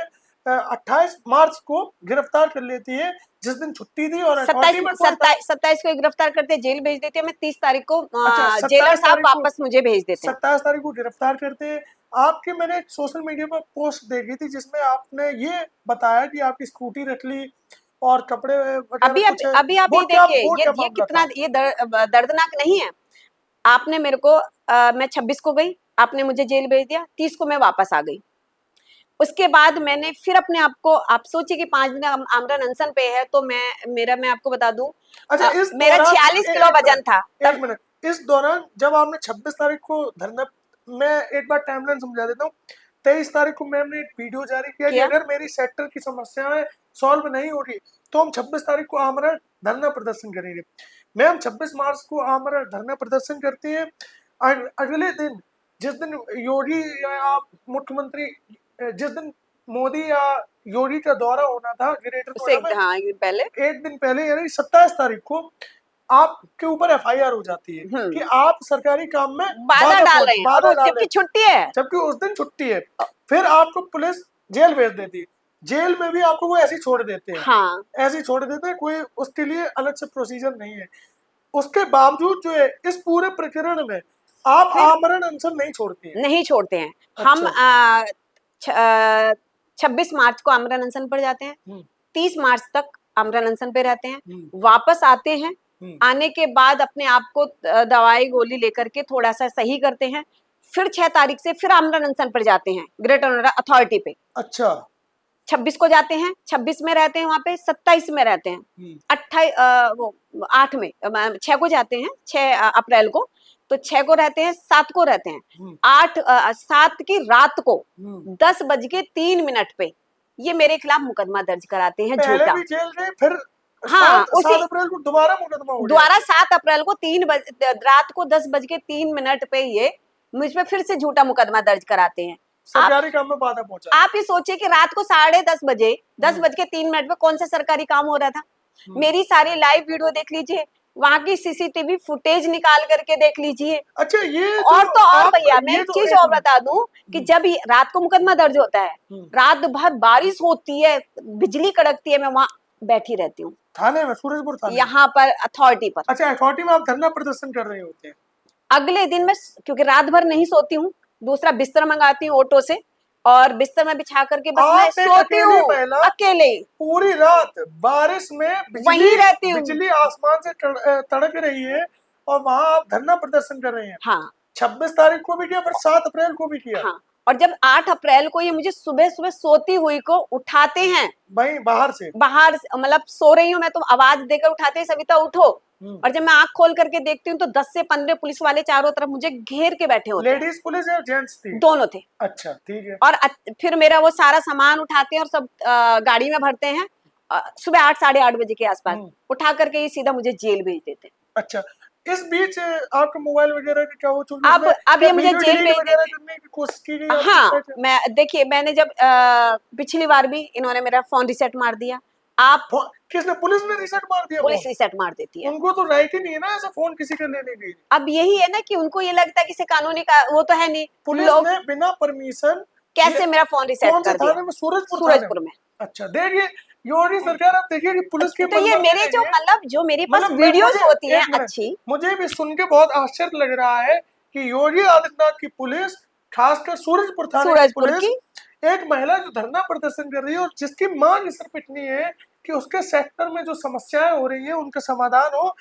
28 मार्च को गिरफ्तार कर लेती है, जिस दिन छुट्टी थी, और अथॉरिटी में कोई था। 27 को गिरफ्तार करते, जेल भेज देते, मैं 30 तारीख को अच्छा, 27 जेलर साहब तारीख को, वापस मुझे भेज देते हैं। 27 तारीख को गिरफ्तार करते हैं। आपके मैंने एक सोशल मीडिया पर पोस्ट देखी थी जिसमें आपने ये बताया कि आपकी स्कूटी रख ली और कपड़े अभी वगैरह कुछ है। अभी आप वो ये क्या, देखिए, वो क्या ये मामला कितना था? ये दर्दनाक नहीं है। आपने मेरे को मैं 26 को गई, आपने मुझे जेल भेज दिया, 30 को मैं वापस आ गई। उसके बाद मैंने फिर अपने आप को, आप सोचिए कि 5 दिन आमरण अनशन पे है, तो मैं आपको बता दूं, अच्छा, इस मेरा दौरान 46 किलो वजन था एक तब। मिनट, इस दौरान जब आपने 26 तारीख को धरना, मैं एक बार टाइमलाइन समझा देता हूँ। 23 तारीख को मैम ने एक वीडियो जारी किया कि अगर मेरी सेक्टर की समस्याएं सॉल्व नहीं होगी तो हम 26 तारीख को आमरण धरना प्रदर्शन करेंगे। मैम 26 मार्च को आमरण धरना प्रदर्शन करती है। अगले दिन, जिस दिन योगी या मुख्यमंत्री, जिस दिन मोदी या योगी का दौरा होना था ग्रेटर नोएडा में, हाँ, ये पहले एक दिन पहले यानी 27 तारीख को आपके ऊपर एफआईआर हो जाती है कि आप सरकारी काम में बाधा डाल रहे हैं, बाधा और डाल जबकि रहे छुट्टी है। हैं, जबकि उस दिन छुट्टी है। फिर आपको पुलिस जेल भेज देती है। जेल में भी आपको वो ऐसे ही छोड़ देते हैं। हाँ, ऐसे ही छोड़ देते हैं, कोई उसके लिए अलग से प्रोसीजर नहीं है। उसके बावजूद जो है इस पूरे प्रकरण में आप आमरण अनशन नहीं छोड़ती हैं। नहीं छोड़ते हैं। हम 26 मार्च को आमरण अनशन पर जाते हैं, 30 मार्च तक आमरण अनशन पे रहते हैं, वापस आते हैं। आने के बाद अपने आप को दवाई गोली लेकर के थोड़ा सा सही करते हैं, फिर 6 तारीख से फिर आमरण अनशन पर जाते हैं ग्रेटर नोएडा अथॉरिटी पे। अच्छा, 26 को जाते हैं, 26 में रहते हैं वहां पे, 27 में रहते हैं, 8 में 6 को जाते हैं, 6 अप्रैल को, तो 6 को रहते हैं, 7 को रहते हैं, 7 की रात को 10:03 पे ये मेरे खिलाफ मुकदमा दर्ज कराते हैं, पहले झूठा। भी जेल गए, फिर हाँ, 7 अप्रैल को दोबारा मुकदमा हो गया। दोबारा 7 अप्रैल को रात को 10:03 पे ये मुझ पे फिर से झूठा मुकदमा दर्ज कराते हैं। सरकारी काम में बाधा पहुंचा। आप ही सोचिए कि रात को 10:30 बजे 10:03 पे कौन सा सरकारी काम हो रहा था। मेरी सारी लाइव वीडियो देख लीजिए, वहां की सीसीटीवी फुटेज निकाल करके देख लीजिए। अच्छा, ये और तो और भैया, मैं ये एक तो चीज एक और बता दूं कि जब रात को मुकदमा दर्ज होता है, रात भर बारिश होती है, बिजली कड़कती है, मैं वहां बैठी रहती हूँ थाने में, सूरजपुर थाने, यहाँ पर अथॉरिटी पर। अच्छा, अथॉरिटी में आप धरना प्रदर्शन कर रहे होते हैं। अगले दिन मैं, क्योंकि रात भर नहीं सोती हूँ, दूसरा बिस्तर मंगाती हूँ ऑटो से, और बिस्तर में बिछा करके बस मैं सोती हूँ अकेले, पूरी रात बारिश में वहीं रहती हूँ। बिजली आसमान से तड़क रही है और वहां आप धरना प्रदर्शन कर रहे हैं। हाँ, 26 तारीख को भी किया, फिर 7 अप्रैल को भी किया। हाँ, और जब 8 अप्रैल को ये मुझे सुबह सुबह सोती हुई को उठाते हैं, भाई बाहर से, मतलब सो रही हूँ मैं, तो आवाज देकर उठाते हैं, सविता उठो। और जब मैं आंख खोल करके देखती हूँ तो 10 से 15 पुलिस वाले चारों तरफ मुझे घेर के बैठे होते हैं। लेडीज पुलिस या जेंट्स थी? दोनों थे। अच्छा, ठीक है। और फिर मेरा वो सारा सामान उठाते हैं और सब गाड़ी में भरते हैं, सुबह 8 साढ़े 8 बजे के आसपास उठा करके ये सीधा मुझे जेल भेज देते हैं। अच्छा, इस बीच आपका मोबाइल वगैरह का क्या हो चुका? अब ये मुझे जेल भेज देते करने की कोशिश की गई? हाँ, मैं देखिए, मैंने जब पिछली बार भी इन्होंने मेरा फोन रिसेट मार दिया। आप किसने? पुलिस ने रिसेट मार दिया? पुलिस रिसेट मार देती है। उनको तो राइट ही नहीं है ना ऐसा फोन किसी का लेने की। अब यही है ना कि उनको ये लगता है कि कानूनी का वो तो है नहीं। पुलिस ने बिना परमिशन कैसे मेरा फोन रिसेट कर दिया? थाने में? सूरजपुर में। अच्छा, देखिए योगी सरकार, आप देखिए कि पुलिस के, तो ये मेरे जो मेरे पास वीडियोस होती हैं अच्छी, मुझे भी सुन के बहुत आश्चर्य लग रहा है कि योगी आदित्यनाथ की पुलिस, खासकर सूरजपुर थाने की पुलिस एक महिला जो धरना प्रदर्शन कर रही है और जिसकी मांग इस पर पिटनी है कि उसके सेक्टर में जो समस्याएं हो रही है उनका समाधान हो,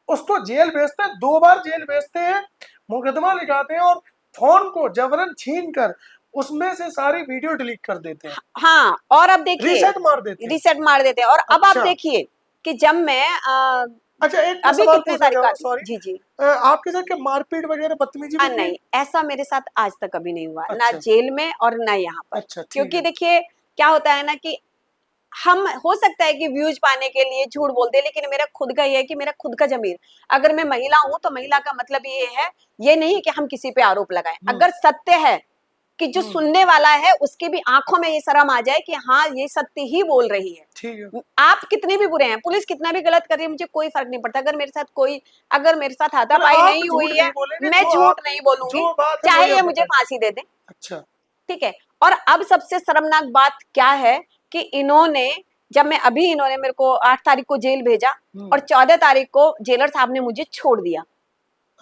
उसको जेल भेजते हैं, 2 बार जेल भेजते हैं, मुकदमा लिखाते हैं और फोन को जबरन छीन कर उसमें से सारी वीडियो डिलीट कर देते हैं, हाँ, और अब देखिए रीसेट मार देते हैं। रीसेट मार देते हैं। और अब आप अच्छा। देखिए कि जब मैं अच्छा, एक अभी सवाल कितने पूछना तारीख चाहूंगा, का, सॉरी, जी जी, आपके साथ क्या मारपीट वगैरह बदतमीजी भी की है? नहीं, ऐसा मेरे साथ आज तक कभी नहीं हुआ, ना अच्छा। जेल में और ना यहाँ पर। अच्छा, ठीक क्योंकि है। देखिए क्या होता है ना कि हम हो सकता है कि व्यूज पाने के लिए झूठ बोलते हैं, लेकिन मेरा खुद का ये है कि मेरा खुद का जमीर, अगर मैं महिला हूं तो महिला का मतलब ये है, ये नहीं कि हम किसी पे आरोप लगाएं। अगर सत्य है कि जो सुनने वाला है उसकी भी आंखों में ये शर्म आ जाए कि हाँ ये सत्य ही बोल रही है। ठीक है। आप कितने भी बुरे हैं, पुलिस कितना भी गलत कर रही है, मुझे कोई फर्क नहीं पड़ता। अगर मेरे साथ कोई, अगर मेरे साथ मतलब हाथापाई आप नहीं झूठ हुई है, नहीं बोलेंगे, मैं जो झूठ आप नहीं बोलूंगी, जो बात है चाहे वही ये आप मुझे बताएं। फांसी दे दें। अच्छा। ठीक है। और अब सबसे शर्मनाक बात क्या है कि इन्होंने, जब मैं अभी, इन्होंने मेरे को 8 तारीख को जेल भेजा और 14 तारीख को जेलर साहब ने मुझे छोड़ दिया।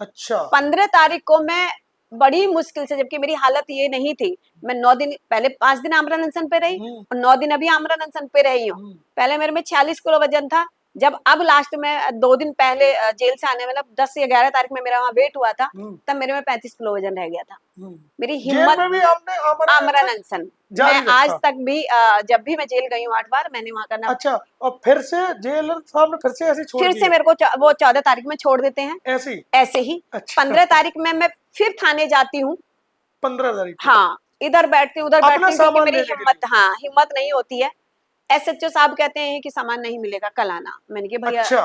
अच्छा। 15 तारीख को मैं बड़ी मुश्किल से, जबकि मेरी हालत ये नहीं थी, मैं 9 दिन पहले, 5 दिन आमरण अनशन पे रही और 9 दिन अभी आमरण अनशन पे रही हूँ। पहले मेरे में 46 किलो वजन था, जब अब लास्ट में 2 दिन पहले जेल से आने, मतलब 10 या 11 तारीख में मेरा वहां वेट हुआ था, तब मेरे में 35 किलो वजन रह गया था। मेरी जेल हिम्मत, में भी आपने आमरण अनशन जारी मैं आज रखा? तक भी जब भी मैं जेल गई हूँ 8 बार, मैंने वहां करना। अच्छा, और फिर से जेलर साहब ने फिर से ऐसे छोड़ फिर दिया? से मेरे को वो 14 तारीख में छोड़ देते हैं ऐसे ही? ऐसे ही। अच्छा। 15 तारीख में मैं फिर थाने जाती हूँ। 15 तारीख को? हाँ, इधर बैठती हूँ उधर अपना बैठती हूँ, क्योंकि सामान मेरी लेने के हिम्मत, लिए? हाँ हिम्मत नहीं होती है। एसएचओ साहब कहते हैं कि सामान नहीं मिलेगा, कल आना। मैंने कहा भैया, अच्छा।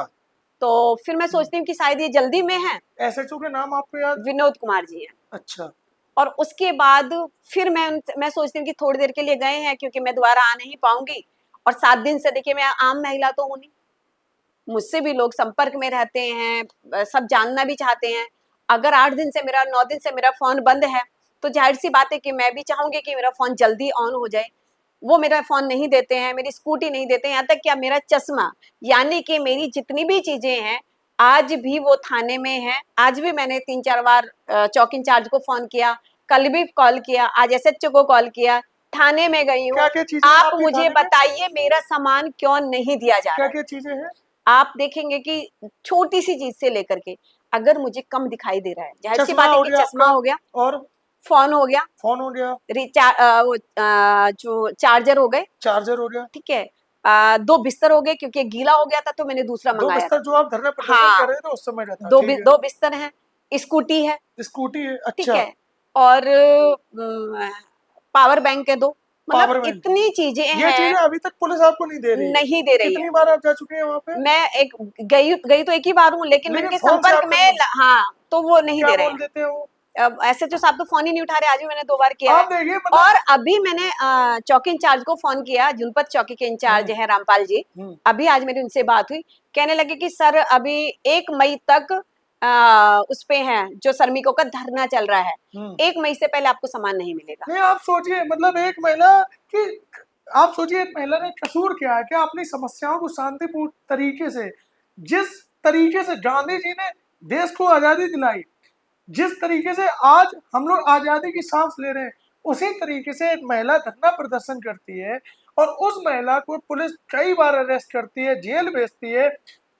तो फिर मैं सोचती हूँ कि शायद ये जल्दी में है। एसएचओ के नाम आपको याद? विनोद कुमार जी है। अच्छा। और उसके बाद फिर मैं सोचती हूँ कि थोड़ी देर के लिए गए हैं, क्योंकि मैं दोबारा आ नहीं पाऊंगी। और 7 दिन से, देखिए मैं आम महिला तो हूँ नहीं, मुझसे भी लोग संपर्क में रहते हैं, सब जानना भी चाहते हैं। अगर 8 दिन से मेरा, 9 दिन से मेरा फोन बंद है, तो जाहिर सी बात है कि मैं भी चाहूंगी कि मेरा फोन जल्दी ऑन हो जाए। वो मेरा फोन नहीं देते हैं, मेरी स्कूटी नहीं देते हैं, यहाँ तक क्या मेरा चश्मा, यानी कि मेरी जितनी भी चीजें हैं, आज भी वो थाने में है। आज भी मैंने 3-4 बार चौकी इंचार्ज को फोन किया, कल भी कॉल किया, आज एसएचओ को कॉल किया, थाने में गई हूँ। क्या क्या चीजें हैं आप आपके मुझे थाने में? बताइए मेरा सामान क्यों नहीं दिया जा क्या रहा है। क्या चीजें हैं? आप देखेंगे कि छोटी सी चीज से लेकर के, अगर मुझे कम दिखाई दे रहा है, जाहिर सी चश्मा बात है हो कि गया चश्मा आपका, हो गया, और फोन हो गया, फोन हो गया, जो चार्जर हो गए, चार्जर हो गया, ठीक है, 2 बिस्तर हो गए, क्योंकि गीला हो गया था तो मैंने दूसरा 2 मंगाया बिस्तर था। जो आप धरना प्रदर्शन हाँ, कर रहे थे उस समय का था, ठीक है। 2 बिस्तर हैं, स्कूटी है, स्कूटी है, ठीक अच्छा। है, और पावर बैंक है 2, मतलब पावर बैंक। इतनी चीजें ये हैं, चीजें अभी तक पुलिस आपको नहीं दे रही है? नहीं दे रही है। कितनी बार आप जा चुके हैं वहाँ पे? मैं एक गई गई तो एक ही बार हूँ, लेकिन मैं लेकिन इनके फोन से संपर्क आपका में नहीं? हाँ, तो वो नहीं क्या दे रहे बोल हैं। देते हैं वो? ऐसे तो साहब तो फोन ही नहीं उठा रहे, आज भी मैंने 2 बार किया है। आप देखिए, मतलब और अभी मैंने चौकी इंचार्ज को फोन किया, जनपद चौकी के इंचार्ज है रामपाल जी, अभी आज मेरी उनसे बात हुई, कहने लगे कि सर अभी 1 मई तक उस पे हैं, जो श्रमिकों का धरना चल रहा है, 1 मई से पहले आपको सामान नहीं मिलेगा। नहीं, आप सोचिए, मतलब एक महिला की, आप सोचिए एक महिला ने कसूर किया है क्या अपनी समस्याओं को शांतिपूर्ण तरीके से, जिस तरीके से गांधी जी ने देश को आजादी दिलाई, जिस तरीके से आज हम लोग आजादी की सांस ले रहे हैं, उसी तरीके से एक महिला धरना प्रदर्शन करती है और उस महिला को पुलिस कई बार अरेस्ट करती है, जेल भेजती है,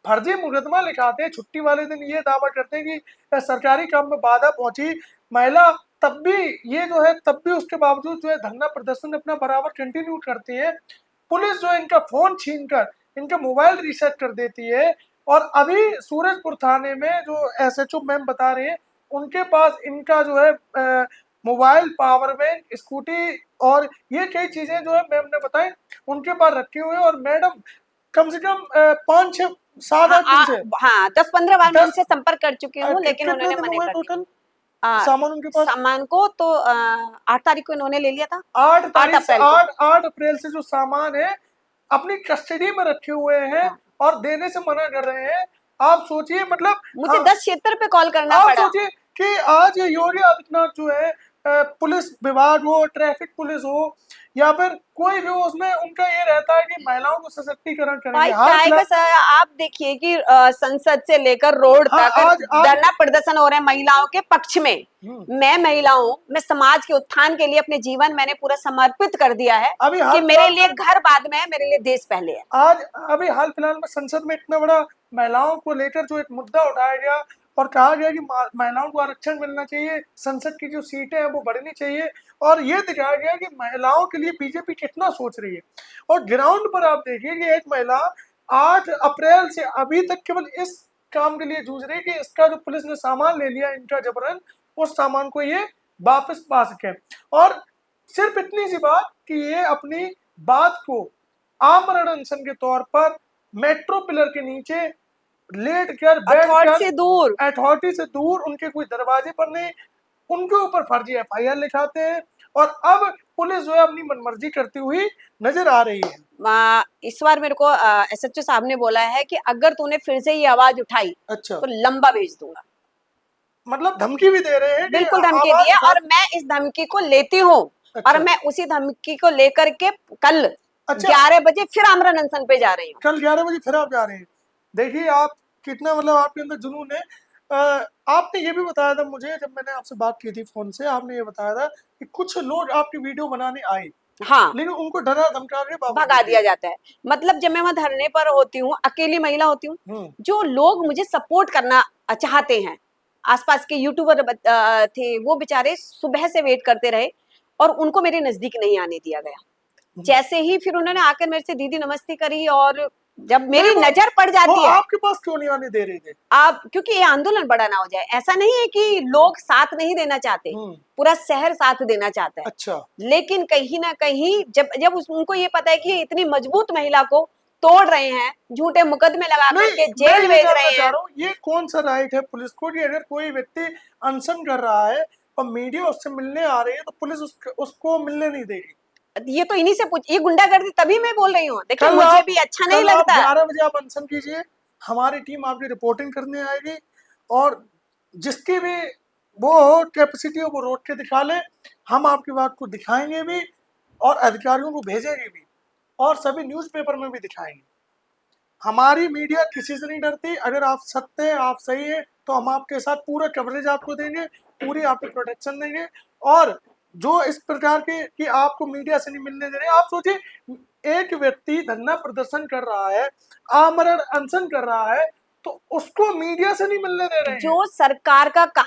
फर्जी मुकदमा लिखाते हैं, छुट्टी वाले दिन ये दावा करते हैं कि सरकारी काम में बाधा पहुंची महिला, तब भी ये जो है, तब भी उसके बावजूद जो है धरना प्रदर्शन अपना बराबर कंटिन्यू करती है। पुलिस जो है इनका फोन छीनकर इनका मोबाइल रीसेट कर देती है। और अभी सूरजपुर थाने में जो एसएचओ मैम बता रहे हैं, उनके पास इनका जो है मोबाइल, पावर बैंक, स्कूटी और ये कई चीजें जो है मैम ने बताई उनके पास रखी हुई है। और मैडम कम से कम 5-6-7-8 दिन से, हाँ 10-15 बार मैं 10 उनसे संपर्क कर चुकी हूँ, लेकिन कितने उन्होंने दिन मना हुए कर टोटल दिया। सामान उनके पास? सामान को तो 8 तारीख को इन्होंने ले लिया था, 8 तारीख से, अप्रैल को। 8 अप्रैल से जो सामान है अपनी कस्टडी में रखे हुए हैं और देने से मना कर रहे हैं। आप सोचिए, मतलब मुझे 10 क्षेत्र पे कॉल करना आप पड़ा। सोचिए कि आज योगी आदित्यनाथ जो है पुलिस विभाग हो, ट्रैफिक पुलिस हो या फिर कोई भी उसमें उनका ये रहता है कि महिलाओं को सशक्तिकरण करेंगे। भाई हाल काय का फिलहाल आप देखिए कि संसद से लेकर रोड हाँ, तक आज धरना प्रदर्शन हो रहे हैं महिलाओं के पक्ष में। मैं महिला हूँ, मैं समाज के उत्थान के लिए अपने जीवन मैंने पूरा समर्पित कर दिया है अभी कि हाल मेरे फिलहाल लिए में घर बाद में है, मेरे लिए देश पहले है। आज अभी हाल फिलहाल में संसद में इतना बड़ा महिलाओं को लेकर जो एक मुद्दा उठाया गया और कहा गया कि महिलाओं को आरक्षण मिलना चाहिए, संसद की जो सीटें हैं वो बढ़नी चाहिए, और ये दिखाया गया कि महिलाओं के लिए बीजेपी कितना सोच रही है। और ग्राउंड पर आप देखिए कि एक महिला 8 अप्रैल से अभी तक केवल इस काम के लिए जूझ रही है कि इसका जो पुलिस ने सामान ले लिया इनका जबरन, उस सामान को ये वापस पा सके। और सिर्फ इतनी सी बात कि ये अपनी बात को आमरण अनशन के तौर पर मेट्रो पिलर के नीचे लेट कर अथॉरिटी से दूर, अथॉरिटी से दूर उनके कोई दरवाजे पर नहीं, उनके ऊपर फर्जी एफआईआर लिखाते हैं। और अब पुलिस जो है अपनी मनमर्जी करती हुई नजर आ रही है। इस बार मेरे को एसएचओ साहब ने बोला है कि अगर तूने फिर से ये आवाज उठाई अच्छा, तो लंबा भेज दूंगा। मतलब धमकी भी दे रहे हैं कि बिल्कुल धमकी आवाज दी है और मैं इस धमकी को लेती हूँ। अच्छा। और मैं उसी धमकी को लेकर के कल अच्छा। 11 बजे फिर आमरण अनशन पे जा रही हूँ। कल 11 बजे फिर आप जा रहे हैं। देखिए आप कितना, मतलब आपके अंदर जुनून है। आपने ये भी बताया था मुझे, जब मैंने आपसे बात की थी फोन से, आपने ये बताया था कि कुछ लोग आपकी वीडियो बनाने आए, हाँ, लेकिन उनको डरा धमका के वापस भगा भेज दिया जाता है। मतलब जब मैं वहां धरने पर होती हूँ, अकेली महिला होती हूँ, हम्म, जो लोग मुझे सपोर्ट करना चाहते हैं, आसपास के यूट्यूबर थे, वो बेचारे सुबह से वेट करते रहे और उनको मेरे नजदीक नहीं आने दिया गया। जैसे ही फिर उन्होंने आकर मेरे से दीदी नमस्ते करी और जब मेरी नहीं, नजर पड़ वो जाती है, आपके पास क्यों नहीं आने दे रहे थे? आप, क्योंकि ये आंदोलन बड़ा ना हो जाए। ऐसा नहीं है कि लोग साथ नहीं देना चाहते, पूरा शहर साथ देना चाहता है। अच्छा, लेकिन कहीं ना कहीं जब जब उनको ये पता है कि इतनी मजबूत महिला को तोड़ रहे हैं, झूठे मुकदमे लगा करके नहीं, मैं जेल ये भेज जानना रहे चाह हैं। रहा हूँ, ये कौन सा राइट है पुलिस को कि अगर कोई व्यक्ति अनशन कर रहा है और मीडिया उससे मिलने आ रही है तो पुलिस उसको मिलने नहीं देगी? ये तो इन्हीं से पूछ, ये गुंडागर्दी, तभी मैं बोल रही हूँ। देखिए कल मुझे आप भी अच्छा नहीं कल आप लगता। 11 बजे आप अनशन कीजिए, हमारी टीम आपकी रिपोर्टिंग करने आएगी, और जिसकी भी वो हो कैपेसिटी हो वो रोक के दिखा ले, हम आपकी बात को दिखाएंगे भी और अधिकारियों को भेजेंगे भी और सभी न्यूज़पेपर में भी दिखाएंगे। हमारी मीडिया किसी से नहीं डरती। अगर आप सत्य हैं, आप सही है, तो हम आपके साथ पूरा कवरेज आपको देंगे, पूरी आपको प्रोटेक्शन देंगे। और जो इस प्रकार के कि आपको मीडिया से नहीं मिलने दे रहे, आप सोचिए एक व्यक्ति धरना प्रदर्शन कर रहा है, आमरण अनशन कर रहा है, तो उसको मीडिया से नहीं मिलने दे रहे हैं।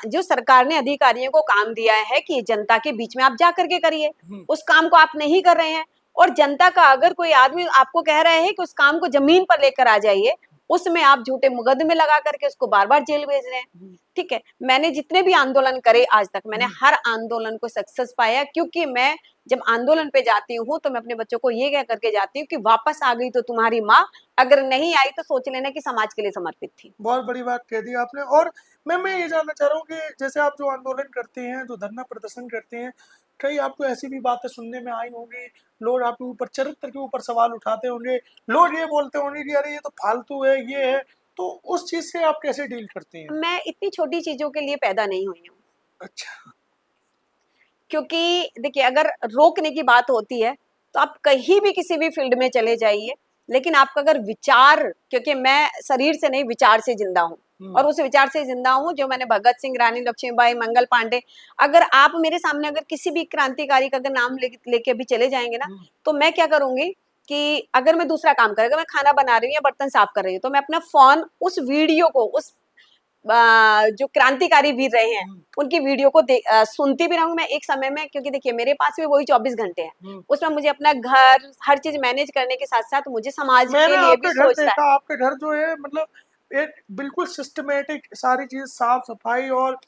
जो सरकार ने अधिकारियों को काम दिया है कि जनता के बीच में आप जा करके करिए, उस काम को आप नहीं कर रहे हैं। और जनता का अगर कोई आदमी आपको कह रहे हैं कि उस काम को जमीन पर लेकर आ जाइए, उसमें आप झूठे मुकदमे लगा करके उसको बार बार जेल भेज रहे हैं। ठीक है, मैंने जितने भी आंदोलन करे आज तक, मैंने हर आंदोलन को सक्सेस पाया, क्योंकि मैं जब आंदोलन पे जाती हूँ तो मैं अपने बच्चों को ये कह करके जाती हूँ कि वापस आ गई तो तुम्हारी माँ, अगर नहीं आई तो सोच लेना कि समाज के लिए समर्पित थी। बहुत बड़ी बात कह दी आपने। और मैं ये जानना चाह रहा हूँ कि जैसे आप जो आंदोलन करते हैं, जो धरना प्रदर्शन करते हैं, कई आपको ऐसी भी बातें सुनने में आई होंगी, लोग आपके ऊपर चरित्र के ऊपर सवाल उठाते होंगे, लोग ये बोलते होंगे कि अरे ये तो फालतू है, ये है, तो उस चीज से आप कैसे डील करती हैं? मैं इतनी छोटी चीजों के लिए पैदा नहीं हुई हूँ। अच्छा, क्योंकि देखिए अगर रोकने की बात होती है तो आप कहीं भी किसी भी फील्ड में चले जाइए, लेकिन आपका अगर विचार, क्योंकि मैं शरीर से नहीं विचार से जिंदा हूँ, और उस विचार से जिंदा हूँ जो मैंने भगत सिंह, रानी लक्ष्मीबाई, मंगल पांडे, अगर आप मेरे सामने अगर किसी भी क्रांतिकारी का अगर नाम लेके भी चले जाएंगे ना, तो मैं क्या करूंगी कि अगर मैं दूसरा काम कर, अगर मैं खाना बना रही हूँ या बर्तन साफ कर रही हूँ, तो मैं अपना फोन उस वीडियो को, उस जो क्रांतिकारी वीर रहे हैं उनकी वीडियो को सुनती भी रहूंगी मैं एक समय में, क्योंकि देखिए मेरे पास भी वही 24 घंटे हैं, उसमें मुझे अपना घर हर चीज मैनेज करने के साथ साथ मुझे समाज के मैंने लिए भी आपका घर सोचना है। देखा, आपका घर जो है मतलब एक बिल्कुल सिस्टमेटिक, सारी चीज साफ सफाई, और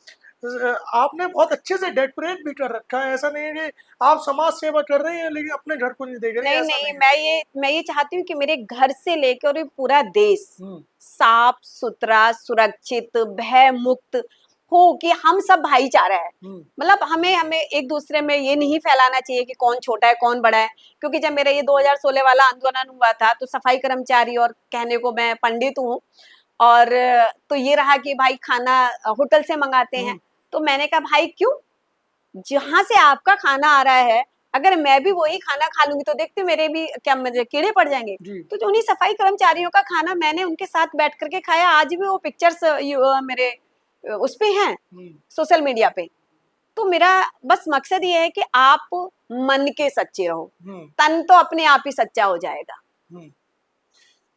आपने बहुत अच्छे से डेकोरेट भी कर रखा है। ऐसा नहीं है कि आप समाज सेवा कर रहे हैं लेकिन अपने घर को नहीं देख रहे हैं, नहीं ऐसा नहीं, नहीं है। मैं ये चाहती हूँ कि मेरे घर से लेकर ये पूरा देश साफ सुथरा, सुरक्षित, भय मुक्त हो, कि हम सब भाईचारा है। मतलब हमें हमें एक दूसरे में ये नहीं फैलाना चाहिए कि कौन छोटा है कौन बड़ा है। क्योंकि जब मेरा ये 2016 वाला आंदोलन हुआ था तो सफाई कर्मचारी, और कहने को मैं पंडित हूँ, और तो ये रहा कि भाई खाना होटल से मंगाते हैं, तो मैंने कहा भाई क्यों, जहां से आपका खाना आ रहा है अगर मैं भी वही खाना खा लूंगी तो देखते मेरे भी क्या मुझे कीड़े पड़ जाएंगे। जी। तो जो उन्हीं सफाई कर्मचारियों का खाना मैंने उनके साथ बैठ करके खाया, आज भी वो पिक्चर्स मेरे उस पे हैं सोशल मीडिया पे। तो मेरा बस मकसद ये है कि आप मन के सच्चे रहो, तन तो अपने आप ही सच्चा हो जाएगा।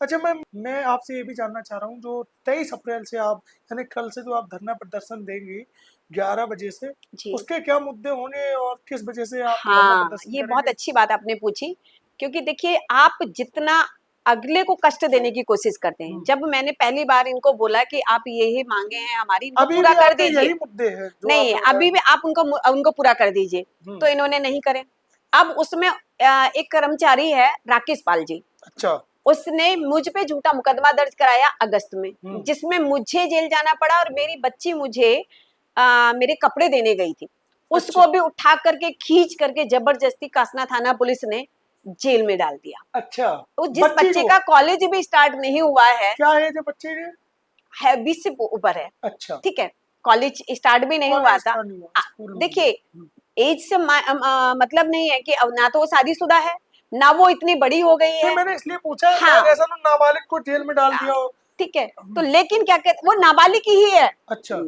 अच्छा मैम, मैं आपसे ये भी जानना चाह रहा हूँ, जो 23 अप्रैल से आप यानी कल से जो आप धरना प्रदर्शन देंगी 11 बजे से, जी उसके क्या मुद्दे होंगे और किस वजह से आप धरना हाँ, प्रदर्शन ये बहुत करेंगे? अच्छी बात आपने पूछी, क्योंकि देखिए आप जितना अगले को कष्ट देने की कोशिश करते हैं, जब मैंने पहली बार इनको बोला कि आप ये मांगे हैं हमारी, इनको अभी पूरा भी कर आपके दीजिए, यही मुद्दे हैं जो नहीं आपने अभी भी बताए? आप उनको पूरा कर दीजिए, तो इन्होंने नहीं करे। अब उसमें एक कर्मचारी है राकेश पाल जी, अच्छा। उसने मुझ पे झूठा मुकदमा दर्ज कराया अगस्त में, जिसमें मुझे जेल जाना पड़ा और मेरी बच्ची मुझे मेरे कपड़े देने गई थी, उसको भी उठा करके खींच करके जबरदस्ती कासना थाना पुलिस ने जेल में डाल दिया। अच्छा, तो जिस बच्चे का कॉलेज भी स्टार्ट नहीं हुआ है, क्या एज है बच्चे के? है 20 से ऊपर है। अच्छा, ठीक है, कॉलेज स्टार्ट भी नहीं हुआ था। देखिए एज से मतलब नहीं है कि अब ना तो वो शादीशुदा है ना वो इतनी बड़ी हो गई है। मैंने इसलिए पूछा है, हाँ, ऐसा ना नाबालिग को जेल में डाल दिया हो। ठीक है, तो लेकिन क्या कहते, वो नाबालिग ही है। अच्छा,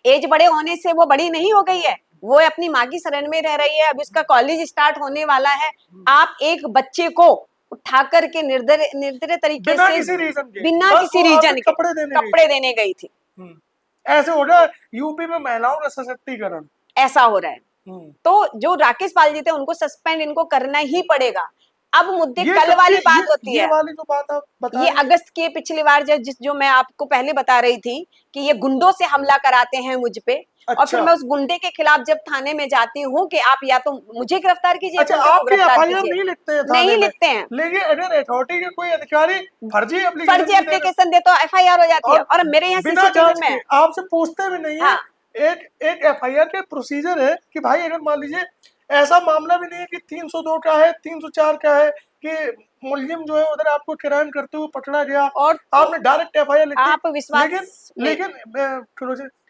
एज बड़े होने से वो बड़ी नहीं हो गई है, वो अपनी माँ की शरण में रह रही है, अब उसका कॉलेज स्टार्ट होने वाला है। आप एक बच्चे को उठा करके निर्दय तरीके बिना से किसी रीजन के, बिना बस किसी वो आपको रीजन के कपड़े देने गई थी। ऐसे हो रहा है यूपी में महिलाओं का सशक्तिकरण, ऐसा हो रहा है। तो जो राकेश पाल जी थे उनको सस्पेंड इनको करना ही पड़ेगा। अब मुद्दे कल वाली बात होती है, ये वाली जो बात आप बता ये रही हैं, अगस्त की पिछली बार जो मैं आपको पहले बता रही थी कि ये गुंडों से हमला कराते हैं मुझ पे। और फिर मैं उस गुंडे के खिलाफ जब थाने में जाती हूँ कि आप या तो मुझे गिरफ्तार कीजिए, अच्छा, गुंडे को आपकी गिरफ्तार एफआईआर कीजिए, नहीं लिखते हैं थाने नहीं में, लिखते हैं। लेकिन अगर अथॉरिटी के कोई अधिकारी फर्जी एप्लीकेशन दे तो एफआईआर हो जाती है, और मेरे यहाँ बिना सीसीटीवी जांच में के है। आपसे पूछते भी नहीं है। हाँ, एक एफआईआर के प्रोसीजर है कि भाई अगर मान लीजिए ऐसा मामला भी नहीं है कि 302 का है, 304 का है कि मुलजिम जो है उधर आपको क्राइम करते हुए पकड़ा गया और आपने डायरेक्ट एफआईआर लिख दी। आप विश्वास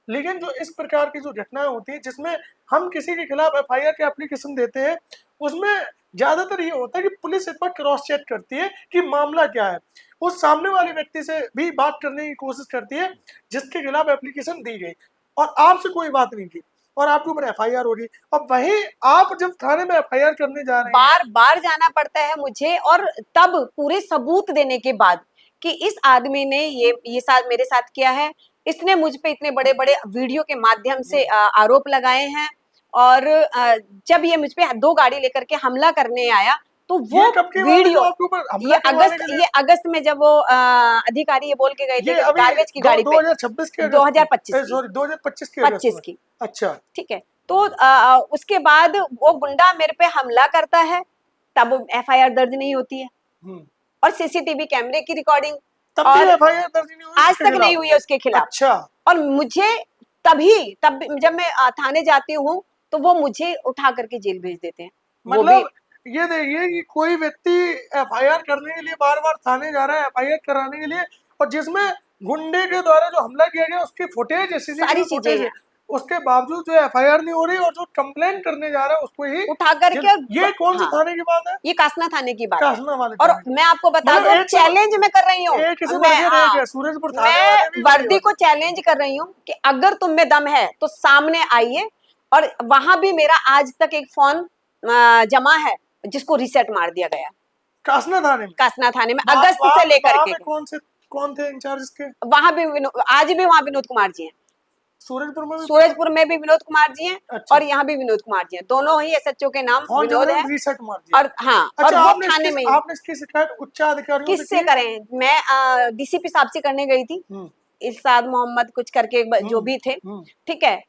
लेकिन जो इस प्रकार की जो घटनाएं होती है जिसमें हम किसी के खिलाफ एफआईआर के एप्लीकेशन देते हैं, उसमें ज्यादातर ये होता है कि पुलिस एक बार क्रॉस चेक करती है कि मामला क्या है, उस सामने वाले व्यक्ति से भी बात करने की कोशिश करती है जिसके खिलाफ एप्लीकेशन दी गई, और आपसे कोई बात नहीं की और आपके ऊपर एफआईआर होगी। अब वही आप जब थाने में एफआईआर करने जा रहे हैं, बार बार जाना पड़ता है मुझे, और तब पूरे सबूत देने के बाद कि इस आदमी ने ये साथ मेरे साथ किया है, इसने मुझ पे इतने बड़े बड़े वीडियो के माध्यम से आरोप लगाए हैं, और जब ये मुझ पे 2 गाड़ी लेकर के हमला करने आया तो वो वीडियो, ये अगस्त में जब वो अधिकारी ये बोल के गए थे कि गार्बेज की गाड़ी पे 2026 के 2025 की। अच्छा, ठीक है, तो उसके बाद वो गुंडा मेरे पे हमला करता है, तब एफआईआर दर्ज नहीं होती है, और सीसीटीवी कैमरे की रिकॉर्डिंग और एफआईआर दर्ज नहीं हुई, आज तक नहीं हुई है उसके खिलाफ। अच्छा, और मुझे तब जब मैं थाने जाती हूँ तो वो मुझे उठा करके जेल भेज देते हैं। मतलब ये देखिए कि कोई व्यक्ति एफआईआर करने के लिए बार बार थाने जा रहा है एफआईआर कराने के लिए, और जिसमें गुंडे के द्वारा जो हमला किया गया उसकी फुटेज, सारी चीजें हैं, उसके बावजूद जो एफआईआर नहीं हो रही और जो कंप्लेंट करने जा रहा है उसको ही उठा करके। ये कौन सी थाने की बात है? ये कासना थाने की बात कासना वाले और मैं आपको बता दूं, चैलेंज मैं कर रही हूँ, मैं वर्दी को चैलेंज कर रही हूँ कि अगर तुम में दम है तो सामने आइए, और वहां भी मेरा आज तक एक फोन जमा है जिसको रीसेट मार दिया गया कासना थाने में अगस्त से लेकर के। कौन थे इंचार्ज के? वहां भी आज भी वहां विनोद कुमार जी हैं, सूरजपुर में भी विनोद कुमार जी हैं। अच्छा। और यहाँ भी विनोद कुमार जी हैं, दोनों ही एसएचओ के नाम विनोद है। और हाँ, और वो थाने में आपने इसकी शिकायत उच्च अधिकारियों किससे करें? मैं डीसीपी साहब से करने गई थी, इरशाद मोहम्मद कुछ करके जो भी थे, ठीक है,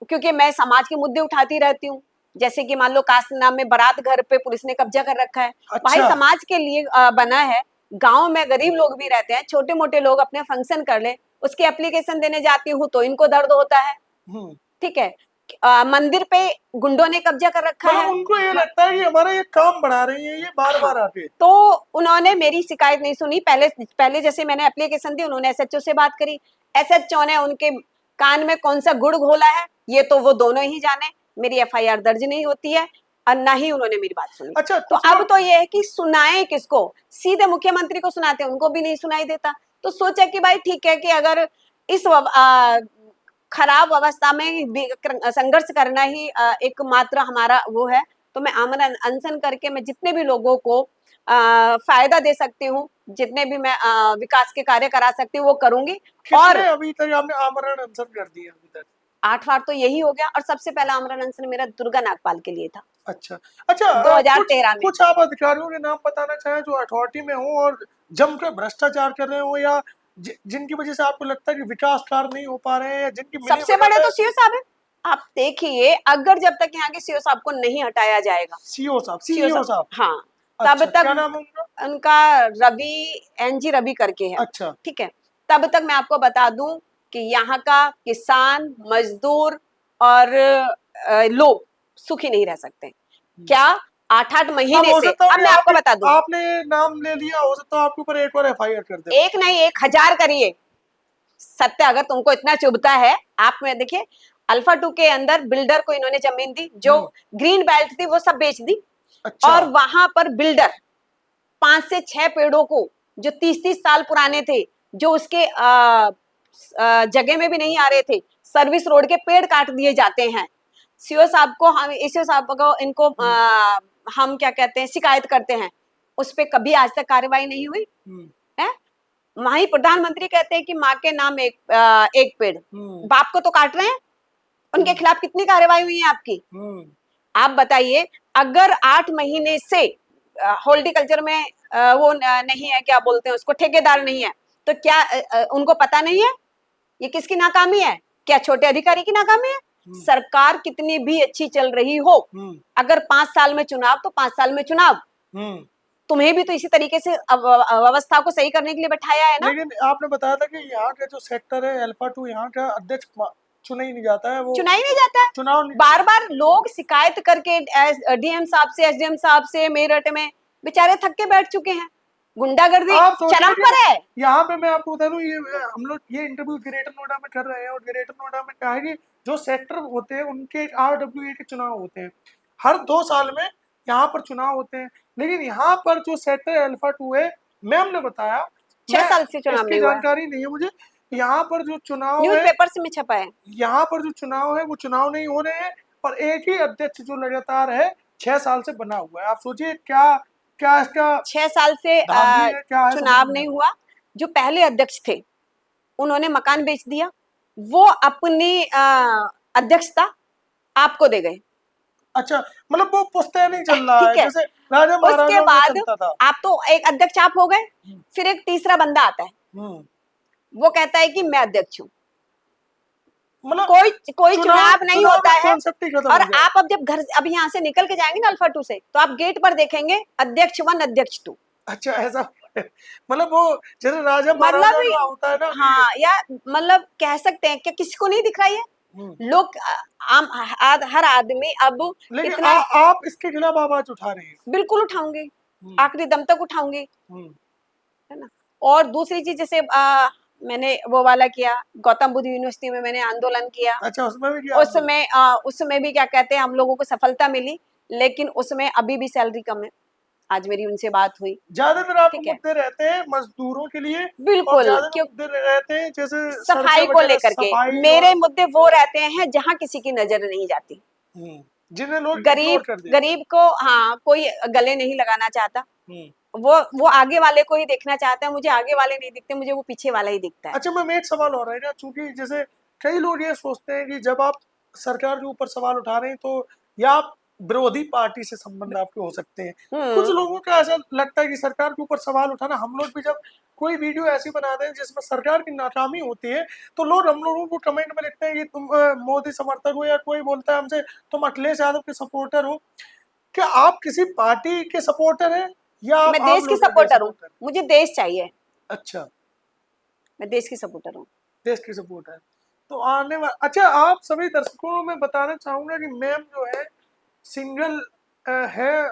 क्योंकि मैं समाज के मुद्दे उठाती रहती हूँ, जैसे कि मान लो कासना में बारात घर पे पुलिस ने कब्जा कर रखा है। अच्छा। भाई समाज के लिए बना है, गांव में गरीब लोग भी रहते हैं, छोटे मोटे लोग अपने फंक्शन कर ले, उसके एप्लीकेशन देने जाती हूँ तो इनको दर्द होता है, ठीक है। मंदिर पे गुंडों ने कब्जा कर रखा है, उनको ये लगता है कि हमारा ये काम बढ़ा रही है ये बार बार आके, तो उन्होंने मेरी शिकायत नहीं सुनी। पहले जैसे मैंने एप्लीकेशन दी, उन्होंने एसएचओ से बात करी, एसएचओ ने उनके कान में कौन सा गुड़ घोला है ये तो वो दोनों ही जाने, मेरी एफआईआर दर्ज नहीं होती है। और ना ही उन्होंने मेरी बात सुनी। अच्छा, तो अब तो ये है कि सुनाए किसको, सीधे मुख्यमंत्री को सुनाते हैं, उनको भी नहीं सुनाई देता। तो सोचा कि भाई ठीक है कि अगर इस खराब अवस्था में संघर्ष करना ही एकमात्र हमारा वो है, तो मैं आमरण अनशन करके मैं जितने भी लोगों को फायदा दे सकती हूँ, जितने भी मैं विकास के कार्य करा सकती हूँ वो करूंगी। और अभी तक आपने आमरण अनशन कर दिया अभी तक? 8 बार तो यही हो गया, और सबसे पहला आमरण अनशन मेरा दुर्गा नागपाल के लिए था। अच्छा अच्छा, 2013 में। कुछ आप अधिकारियों के नाम बताना चाहें जो अथॉरिटी में हो और जमकर भ्रष्टाचार कर रहे हो, या जिनकी वजह से आपको लगता है कि विकास कार्य नहीं हो पा रहे हैं, या जिनकी सबसे बड़े तो सीओ साहब है। आप देखिए, अगर जब तक यहाँ के सीओ साहब को नहीं हटाया जाएगा, सीओ साहब, सीओ साहब, हाँ, तब अच्छा, तक क्या नाम है उनका? उनका रवि, एनजी रवि करके है। अच्छा, ठीक है, तब तक मैं आपको बता दूं कि यहाँ का किसान, मजदूर और लोग सुखी नहीं रह सकते। क्या 8-8 महीने से, अब मैं आपको बता दूं, आपने नाम ले लिया, हो सकता है आपके ऊपर एक और एफआईआर कर दे। एक नहीं 1000 करिए। सत्य अगर तुमको इतना चुभता है, आप में देखिए, अल्फा 2 के अंदर बिल्डर को इन्होंने जमीन दी, जो ग्रीन बेल्ट थी वो सब बेच दी। अच्छा। और वहां पर बिल्डर 5 से 6 पेड़ों को, जो 30-30 साल पुराने थे, जो उसके जगह में भी नहीं आ रहे थे, सर्विस रोड के पेड़ काट दिए जाते हैं। सीओ साहब को, हम सीओ साहब को इनको हम क्या कहते हैं, शिकायत करते हैं, उस पर कभी आज तक कार्रवाई नहीं हुई है। वहीं प्रधानमंत्री कहते हैं कि माँ के नाम एक पेड़, बाप को तो काट रहे हैं। उनके खिलाफ कितनी कार्रवाई हुई है आपकी? आप बताइए, अगर 8 महीने से हॉर्टिकल्चर में वो नहीं है, क्या बोलते हैं उसको, ठेकेदार नहीं है, तो क्या उनको पता नहीं है ये किसकी नाकामी है? क्या छोटे अधिकारी की नाकामी है? सरकार कितनी भी अच्छी चल रही हो, अगर 5 साल में चुनाव तो 5 साल में चुनाव, तुम्हें भी तो इसी तरीके से व्यवस्था को सही करने के लिए बैठाया है ना। लेकिन आपने बताया था कि यहाँ का जो सेक्टर है अल्फा 2, यहाँ का अध्यक्ष चुना ही नहीं जाता है, वो चुना ही नहीं जाता है। चुनाव बार बार लोग शिकायत करके डीएम साहब से, एसडीएम साहब से, मेरठ में बेचारे थक के बैठ चुके हैं। गुंडागर्दी चरम पर है। यहाँ पे मैं आपको बता दूं, ये हम लोग ये इंटरव्यू ग्रेटर नोएडा में कर रहे हैं, और ग्रेटर नोएडा में कहा है कि जो सेक्टर होते हैं उनके RWA के चुनाव होते हैं, हर 2 साल में यहाँ पर चुनाव होते हैं। लेकिन यहाँ पर जो सेक्टर अल्फा 2 है, मैम ने बताया, 6 साल से चुनाव नहीं हुआ, जानकारी नहीं है मुझे। यहाँ पर जो चुनाव न्यूज़पेपर में छपा है, यहाँ पर जो चुनाव है वो चुनाव नहीं हो रहे हैं, और एक ही अध्यक्ष जो लगातार है 6 साल से बना हुआ है। आप सोचिए क्या क्या इसका 6 साल से चुनाव नहीं हुआ। जो पहले अध्यक्ष थे उन्होंने मकान बेच दिया, वो अपनी अध्यक्षता आपको दे गए। अच्छा, मतलब वो पुश्तैनी नहीं चल रहा है, जैसे राजा महाराजा उसके बाद आप तो एक अध्यक्ष आप हो गए, फिर एक तीसरा बंदा आता है, वो कहता है कि मैं अध्यक्ष हूँ। मतलब कोई चुनाव नहीं होता है। और आप अब जब घर अब यहाँ से निकल के जाएंगे ना अल्फा 2 से, तो आप गेट पर देखेंगे अध्यक्ष 1, अध्यक्ष 2। अच्छा, ऐसा मतलब वो जैसे राजा महाराजा होता है ना। हाँ, या मतलब कह सकते हैं कि किसी को नहीं दिख रहा है। लोग आम हर आदमी अब इतना, आप इसके खिलाफ आवाज उठा रहे हैं? बिल्कुल उठाऊंगी, आखिरी दम तक उठाऊंगी, है ना। और दूसरी चीज, जैसे मैंने वो वाला किया, गौतम बुद्ध यूनिवर्सिटी में मैंने आंदोलन किया। अच्छा, उसमें भी किया? उसमें भी क्या कहते हैं, हम लोगों को सफलता मिली, लेकिन उसमें अभी भी सैलरी कम है। आज मेरी उनसे बात हुई। ज्यादातर आपको मुद्दे रहते हैं मजदूरों के लिए, बिल्कुल, मुद्दे रहते हैं जैसे सफाई को लेकर के। मेरे मुद्दे वो रहते हैं जहाँ किसी की नजर नहीं जाती, जिन्हें लोग गरीब को, हाँ, कोई गले नहीं लगाना चाहता, वो आगे वाले को ही देखना चाहता है। मुझे आगे वाले नहीं दिखते, मुझे वो पीछे वाला ही दिखता है। अच्छा, मैम एक सवाल हो रहा है ना, चूंकि जैसे कई लोग ये सोचते हैं कि जब आप सरकार के ऊपर सवाल उठा रहे हैं तो या आप विरोधी पार्टी से संबंध आपके हो सकते हैं। कुछ लोगों का ऐसा लगता है कि सरकार के ऊपर सवाल उठाना, हम लोग भी जब कोई वीडियो ऐसी बनाते हैं जिसमें सरकार की नाकामी होती है, तो लोग हम लोगों को कमेंट में लिखते हैं कि तुम मोदी समर्थक हो, या कोई बोलता है हमसे तुम अखिलेश यादव के सपोर्टर हो। क्या आप किसी पार्टी के सपोर्टर हैं या मैं देश की सपोर्टर हूँ? मुझे देश चाहिए। अच्छा, मैं देश की सपोर्टर हूँ। देश की सपोर्टर। तो आने वाला, अच्छा, आप सभी दर्शकों को मैं बताना चाहूंगा कि मैम जो है सिंगल है,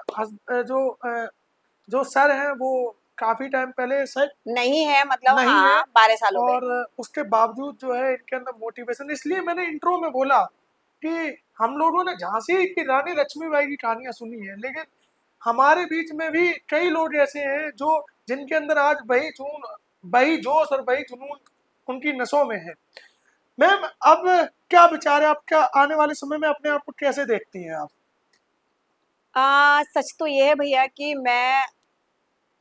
जो सर है वो काफी टाइम पहले शायद नहीं है, मतलब नहीं हाँ, है 12 साल हो गए। और उसके बावजूद जो है इनके अंदर मोटिवेशन, इसलिए मैंने इंट्रो में बोला कि हम लोगों ने झांसी की रानी लक्ष्मीबाई की कहानियां सुनी है, लेकिन हमारे बीच में भी कई लोग ऐसे हैं जो जिनके अंदर आज वही जोश और वही जुनून उनकी नसों में है। मैम, अब क्या विचार है आपका, आने वाले समय में अपने आप को कैसे देखती हैं आप? सच तो ये है भैया कि मैं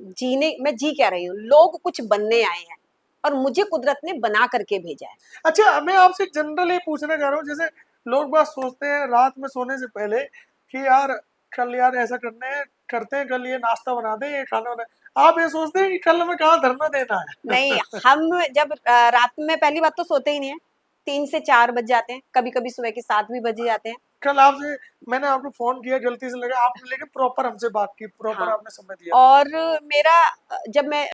जी क्या रही हूँ, लोग कुछ बनने आए हैं और मुझे कुदरत ने बना करके भेजा है। अच्छा, मैं आपसे जनरल ये पूछना चाह रहा हूँ, जैसे लोग बात सोचते हैं रात में सोने से पहले कि यार ऐसा करते हैं, कल ये नाश्ता बना दें, ये खाना बना। आप ये सोचते हैं कि कल हमें कहाँ धरना देना है? नहीं, हम जब रात में पहली बात तो सोते ही नहीं है, 3 से 4 बज जाते हैं, कभी कभी सुबह के 7 भी बज जाते हैं। कल आपसे मैंने आपको फोन किया, गलती से लगा आपने, लेकिन प्रॉपर हमसे बात की, प्रॉपर हाँ, आपने समय दिया। और मेरा जब मैं